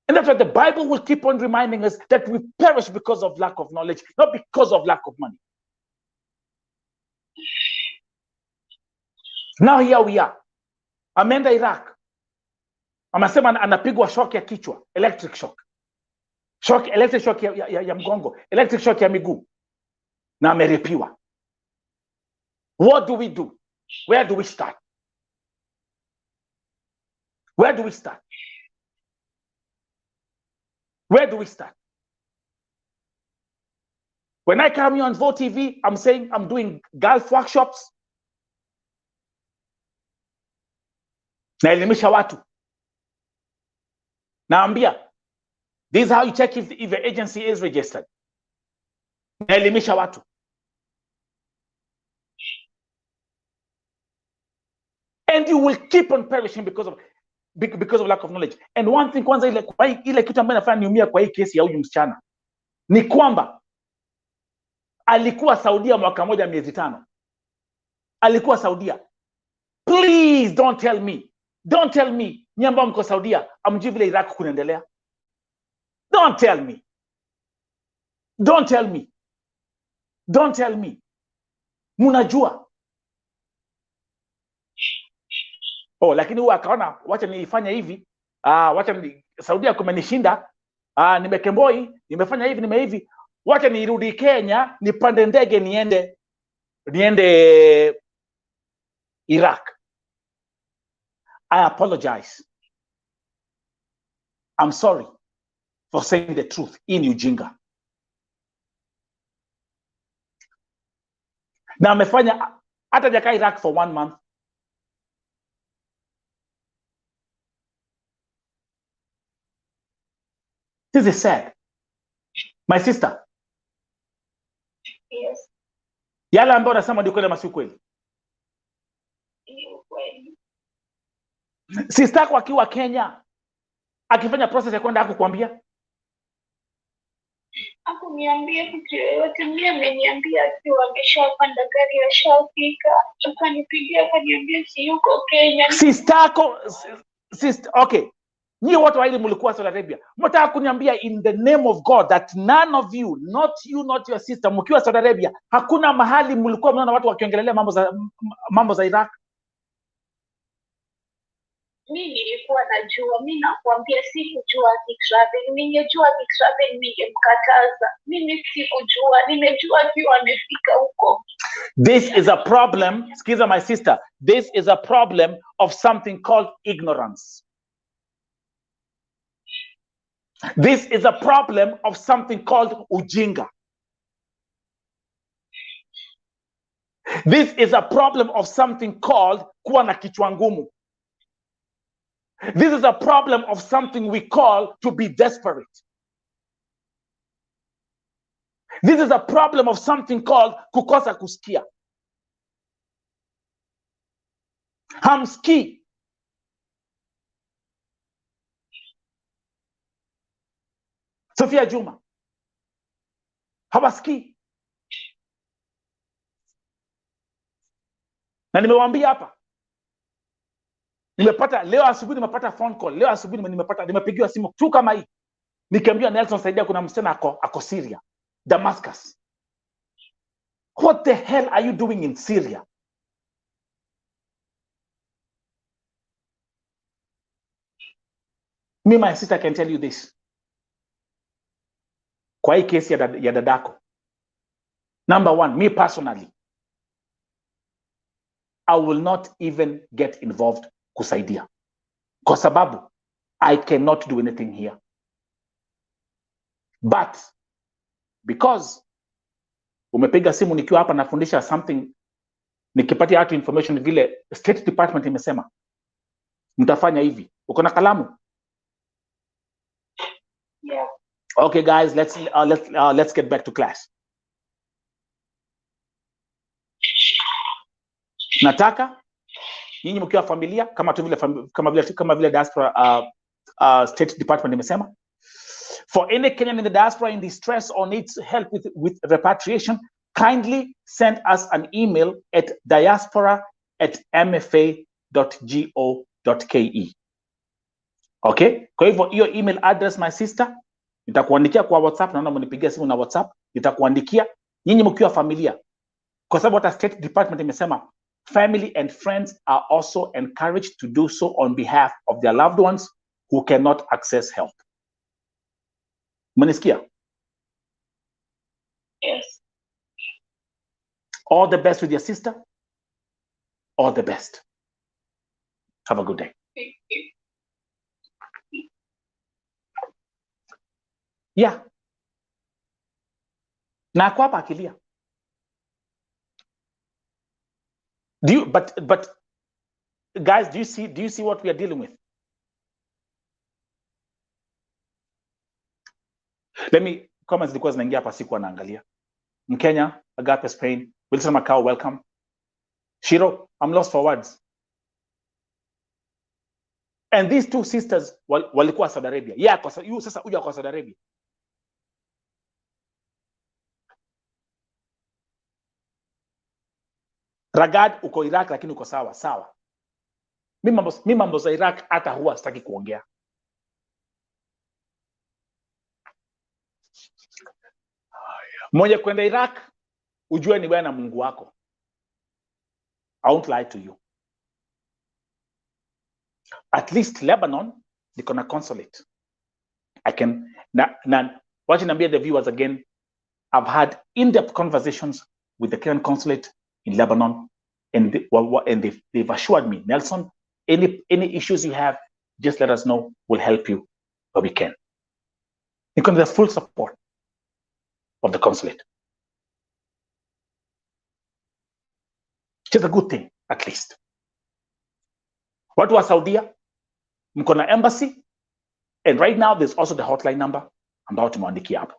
And that's why the Bible will keep on reminding us that we perish because of lack of knowledge, not because of lack of money. Now here we are. Ameenda Iraq. Amesema anapigwa shock ya kichwa, electric shock. Electric shock ya mgongo, electric shock ya miguu. Na amerepiwa. What do we do? Where do we start? Where do we start? Where do we start? When I come here on VOO TV, I'm saying I'm doing golf workshops. Naelimisha watu. Naambia, this is how you check if the agency is registered. Naelimisha watu. And you will keep on perishing because of lack of knowledge. And one thing, kwanza ile kitu ambayo nafanya niumia kwa hii kesi ya huyu msichana ni kwamba alikuwa Saudia mwaka moja miezi 5. Alikuwa Saudia. Please don't tell me. Don't tell me nyinyi ambao mko Saudia amjui vile Iraq kunaendelea. Don't tell me. Don't tell me. Don't tell me. Mnajua. Oh, lakini huwa akaona wacha nifanye hivi. Saudia kumenishinda. Nimekemboi, nimefanya hivi, hivi. Wacha nirudi Kenya, nipande ndege niende Iraq. I apologize. I'm sorry for saying the truth in ujinga. Na amefanya hata jakaa Iraq for 1 month. This is sad. My sister. Yes. Yale ambayo nasema ndio kweli masi kweli. Sister yako akiwa Kenya akifanya process ya kwenda hakukwambia? Hakuniambia kitu yoyote. Mimi ameniambia akiwa ameshapanda gari ashafika. Akanipigia akaniambia si yuko Kenya. Sister yako okay. Nyie watu wa elimu mlikuwa Saudi Arabia. Mtaka kuniambia in the name of God that none of you, not you, not your sister, mkiwa Saudi Arabia, hakuna mahali mlikuwa mnaona watu wakiongelelea mambo za Iraq? Mimi nilikuwa najua, mimi nakwambia sikujua kitravel. Ningejua kitravel ningemkataza. Mimi sikujua, nimejua akiwa amefika huko. This is a problem, excuse my sister. This is a problem of something called ignorance. This is a problem of something called ujinga. This is a problem of something called kuwa na kichwa ngumu. This is a problem of something we call to be desperate. This is a problem of something called kukosa kusikia. Hamski. Sofia Juma. Hawaski. Na nimewaambia hapa. Leo asubuhi nimepata phone call. Leo asubuhi nimepigiwa simu tu kama hii. Nikiambiwa Nelson saidia kuna msichana ako Syria, Damascus. What the hell are you doing in Syria? Me, my sister can tell you this. Kwa hii kesi ya dadako. Number 1, me personally, I will not even get involved kusaidia. Kwa sababu, I cannot do anything here. But, because umepiga simu nikiwa hapa nafundisha something, nikipatia watu information vile State Department imesema, mtafanya hivi. Uko na kalamu? Yeah. Okay, guys, let's get back to class. Nataka nyinyi mkiwa familia kama vile Diaspora State Department imesema, for any Kenyan in the diaspora in distress or needs help with repatriation, kindly send us an email at diaspora@mfa.go.ke. Okay? Kwa hivyo hiyo email address, my sister, nitakuandikia kwa WhatsApp. Naona mnipigia simu na WhatsApp, nitakuandikia nyinyi mkiwa familia, kwa sababu hata State Department imesema family and friends are also encouraged to do so on behalf of their loved ones who cannot access help. Mnisikia? Yes. All the best with your sister. All the best. Have a good day. Thank you. Yeah. Na kwa hapa akilia. But guys, do you see what we are dealing with? Let me comments zilikuwa zinaingia hapa, siku anaangalia. Mkenya, Agape Spain, Wilson Macau, welcome. Shiro, I'm lost for words. And these two sisters walikuwa Saudi Arabia. Yeah, kwa sasa uja kwa Saudi Arabia. Ragad uko Iraq lakini uko sawa sawa. Mimi mambo za Iraq hata huwa sitaki kuongea. Mmoja kwenda Iraq, ujue ni wewe na Mungu wako. I won't lie to you. At least Lebanon, niko na consulate. I can watching and be the viewers again. I've had in-depth conversations with the Kenyan consulate in Lebanon, and they've assured me, Nelson, any issues you have, just let us know. We'll help you where we can. You can have full support of the consulate. It's a good thing, at least. What was Saudi? Mko na embassy, and right now there's also the hotline number. I'm about to mwandikia hapo.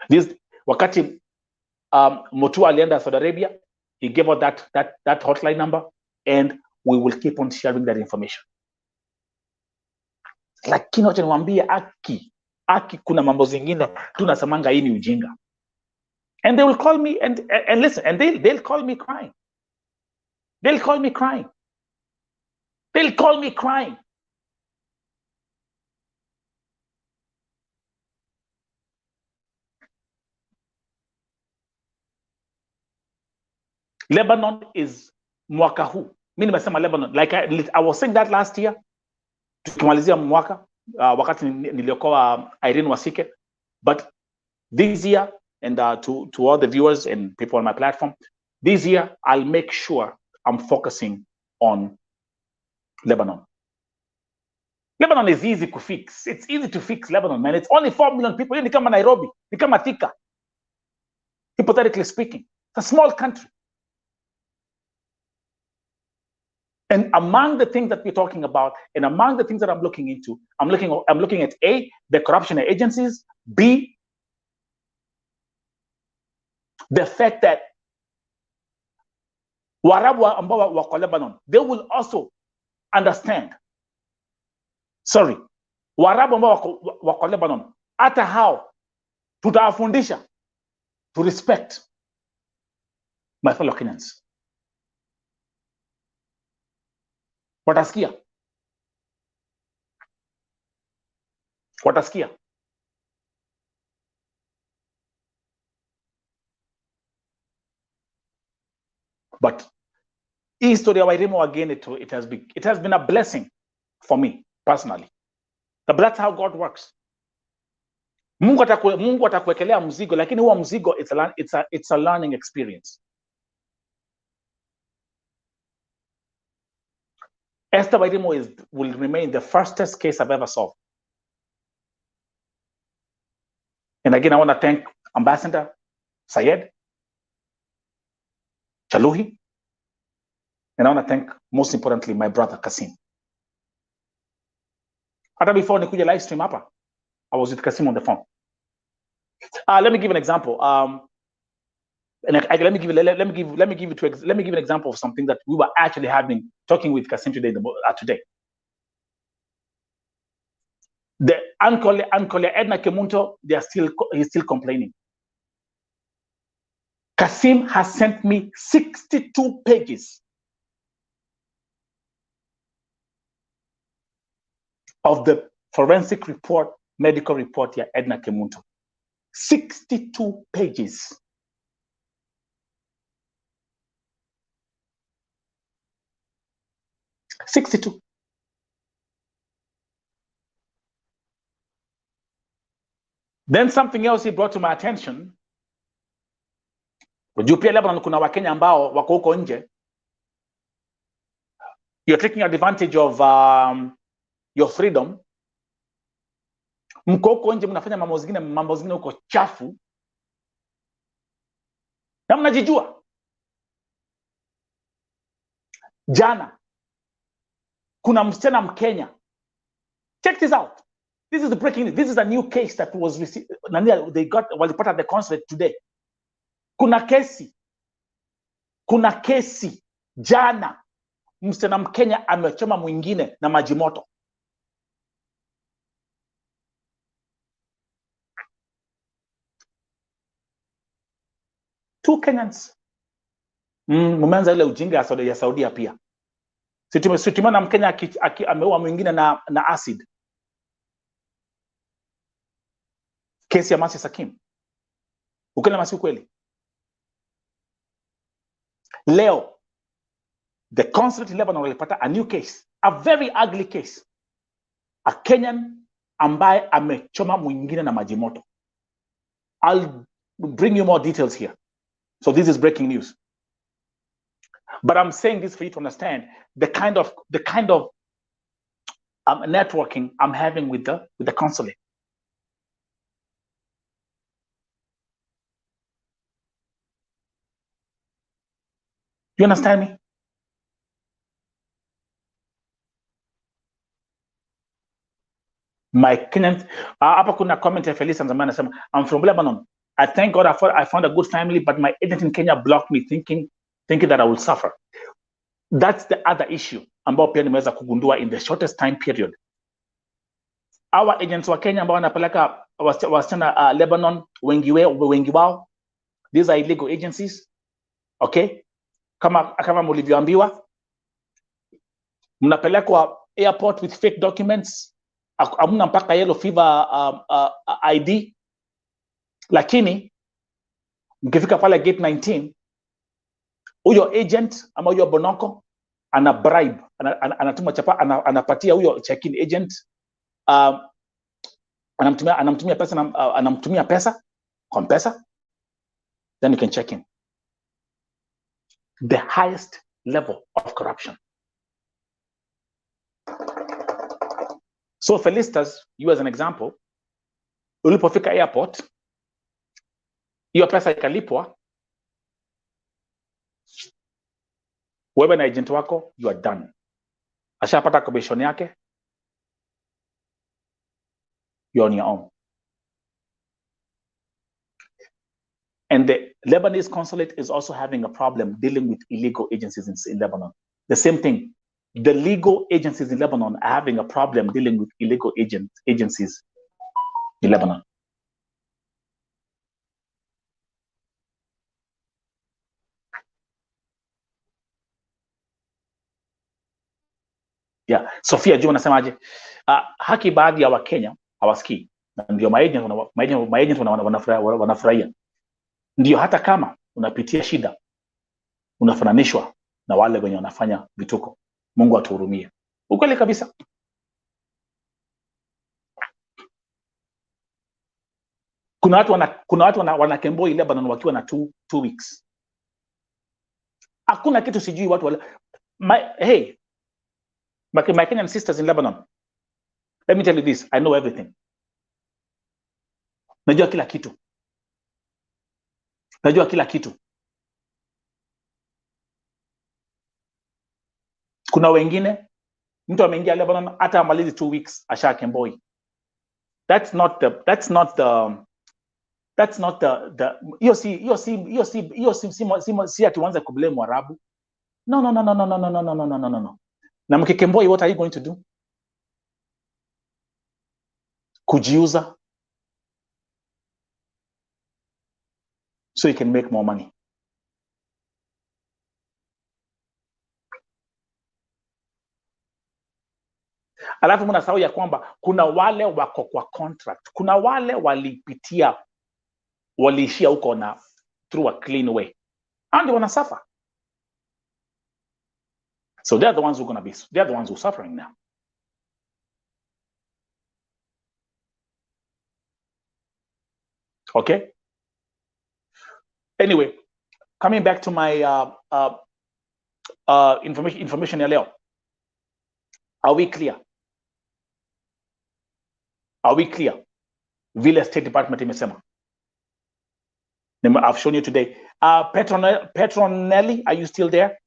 This wakati Mutua alienda Saudi Arabia, he gave us that hotline number, and we will keep on sharing that information. Lakini wacha niwaambie, aki kuna mambo zingine tunasemanga hii ni ujinga. And they will call me and listen, and they'll call me crying. They'll call me crying. They'll call me crying. Lebanon is mwaka huu. Mimi nimesema Lebanon, like I was saying that last year, tukimalizia mwaka wakati niliokoa Irene Wasike, but this year, and to all the viewers and people on my platform, this year I'll make sure I'm focusing on Lebanon. Lebanon is easy to fix. It's easy to fix Lebanon, man. It's only 4 million people. Ni kama Nairobi, ni kama Thika, hypothetically speaking. It's a small country. And among the things that we're talking about, and among the things that I'm looking into, I'm looking at A, the corruption agencies, B, the fact that Warabu ambao wako Lebanon, they will also understand. Sorry, Warabu ambao wako Lebanon, hata hao tutawafundisha to respect my fellow Kenyans. Watasikia. But history of Irimo again, it has been a blessing for me personally. But that's how God works. Mungu atakuwekelea mzigo, lakini huo mzigo it's a learning experience. Esther Wairimo will remain the fastest case I've ever solved. And again, I want to thank Ambassador Sayed Chaluhi, and I want to thank, most importantly, my brother Kasim. Hata before nikuja live stream hapa, I was with Kasim on the phone. Let me give an example. let me give you an example of something that we were actually talking with Kasim today. Today, the Uncle Edna Kemunto, he's still complaining. Kasim has sent me 62 pages of the forensic report, medical report here, Edna Kemunto. 62 pages. $62. Then something else he brought to my attention. Pia Lebanon kuna Wakenya ambao wako huko nje. You're taking advantage of your freedom. Mko huko nje mnafanya mambo zingine huko chafu. Na mnajijua. Jana kuna msichana Mkenya. Check this out. This is the breaking news. This is a new case that was received. Was put at the consulate today. Kuna kesi jana, msichana Mkenya amechoma mwingine na maji moto. Two Kenyans. Mumeanza ile ujinga ya Saudia pia. Situmana Mkenya ameua mwingine na acid. Kesi ya Masi Sakim. Ukele masi ukweli. Leo, the consulate in Lebanon walipata a new case, a very ugly case. A Kenyan ambaye amechoma mwingine na maji moto. I'll bring you more details here. So this is breaking news. But I'm saying this for you to understand the kind of networking I'm having with the consulate. You understand me? My Kenyans, hapa kuna comment ya Felisa Nzamani anasema, I'm from Lebanon. I thank God I found a good family, but my agent in Kenya blocked me thinking that I will suffer. That's the other issue ambao pia nimeweza kugundua in the shortest time period. Our agents wa Kenya ambao wanapeleka wasichana Lebanon, wengi wao, these are illegal agencies. Okay? Kama mlivyoambiwa, mnapelekwa airport with fake documents, hamna mpaka yellow fever ID, lakini mkifika pale gate 19, huyo agent ama huyo bonoko ana bribe, anatuma chapa, anapatia huyo check-in agent, anamtumia pesa kwa pesa, then you can check in. The highest level of corruption. So Felicitas, you as an example, ulipofika airport, hiyo pesa ikalipwa, wewe na agent wako, you are done. Ashapata commission yake, you're on your own. And the Lebanese consulate is also having a problem dealing with illegal agencies in Lebanon. The same thing. The legal agencies in Lebanon are having a problem dealing with illegal agencies in Lebanon. Yeah. Sophia Juma anasemaje? Haki baadhi ya Wakenya hawasikii. Ndio maagent wanafurahia. Ndio hata kama unapitia shida, unafananishwa na wale wenye wanafanya vituko. Mungu atuhurumie. Ukweli kabisa. Kuna watu wanakemboi Lebanon wakiwa na 2 weeks. Hakuna kitu sijui watu hey, my Kenyan sisters in Lebanon, let me tell you this, I know everything. Najua kila kitu. Kuna wengine mtu ameingia Lebanon hata amalizi 2 weeks ashakemboi. That's not the That's not the you see atuanze kublame Warabu. No. Na Mkikemboi, what are you going to do? Kujiuza so you can make more money. Alafu mnasahau ya kwamba kuna wale wako kwa contract, kuna wale waliishia huko na through a clean way, and they wanna suffer. So they're the ones who are suffering now. Okay. Anyway, coming back to my information ya leo. Are we clear? Vile State Department imesema. I've shown you today. Petronelli, are you still there?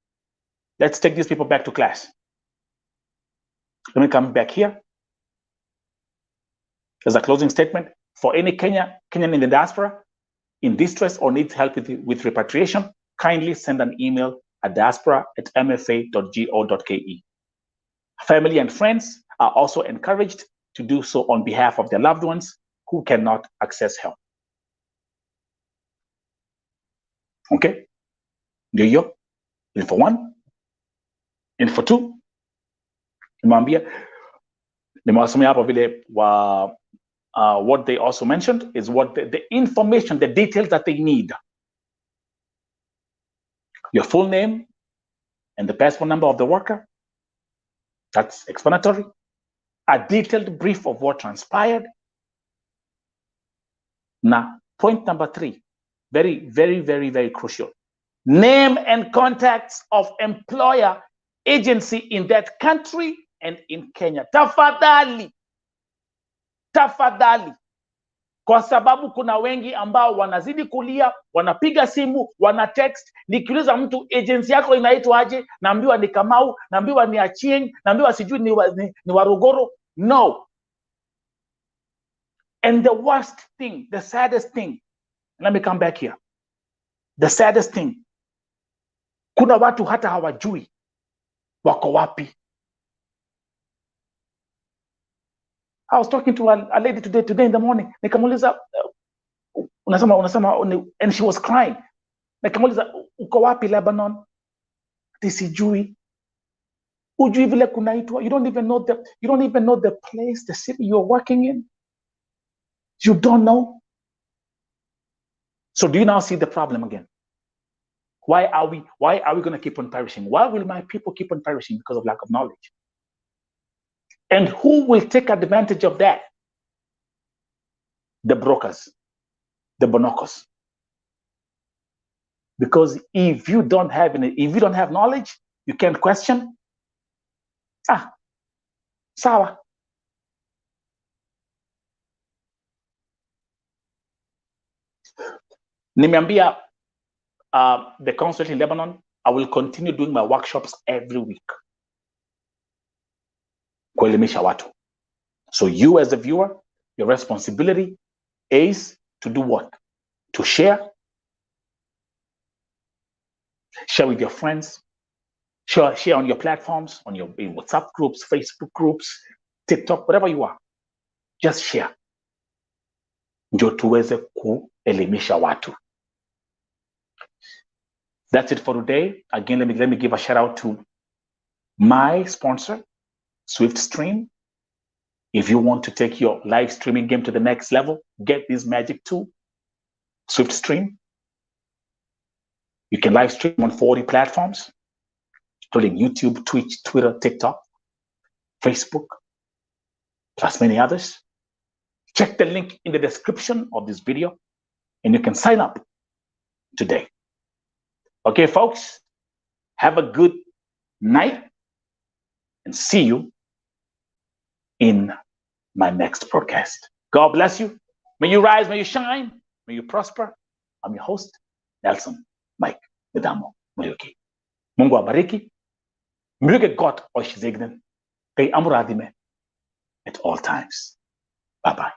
Let's take these people back to class. Let me come back here. As a closing statement, for any Kenyan in the diaspora in distress or needs help with repatriation, kindly send an email at diaspora@mfa.go.ke. Family and friends are also encouraged to do so on behalf of their loved ones who cannot access help. Okay? Ndio hiyo. Info 1. Info 2. Nimewasomea hapo vile what they also mentioned is what the information, the details that they need. Your full name and the passport number of the worker. That's explanatory. A detailed brief of what transpired. Now, point number 3, very, very, very, very crucial. Name and contacts of employer agency in that country and in Kenya. Tafadhali. Kwa sababu kuna wengi ambao wanazidi kulia, wanapiga simu, wana text. Nikiuliza mtu agency yako inaitwa aje, naambiwa ni Kamau, naambiwa ni Achieng, naambiwa sijui ni Warugoro. No. And the worst thing, the saddest thing, let me come back here. The saddest thing, kuna watu hata hawajui wako wapi. I was talking to a lady today in the morning. Nikamuuliza unasema, and she was crying. Nikamuuliza uko wapi Lebanon? Sijui. Ujui vile kunaitwa. You don't even know the place, the city you're working in. You don't know. So do you now see the problem again? Why are we going to keep on perishing? Why will my people keep on perishing? Because of lack of knowledge. And who will take advantage of that? The brokers, the bonocos. Because if you don't have knowledge, you can't question. Sawa. Nimeambia the consulate in Lebanon, I will continue doing my workshops every week. Kuelimisha watu. So you as a viewer, your responsibility is to do what? To share. Share with your friends. Share on your platforms, on your WhatsApp groups, Facebook groups, TikTok, whatever you are. Just share. Ndio tuweze kuelimisha watu. That's it for today. Again, let me give a shout out to my sponsor, SwiftStream. If you want to take your live streaming game to the next level, get this magic tool, SwiftStream. You can live stream on 40 platforms, including YouTube, Twitch, Twitter, TikTok, Facebook, plus many others. Check the link in the description of this video, and you can sign up today. Okay, folks, have a good night, and see you in my next broadcast. God bless you. May you rise, may you shine, may you prosper. I'm your host, Nelson Mike Medamo Muriuki. Mungu abariki. Möge Gott euch segnen. Kay amuradime at all times. Bye-bye.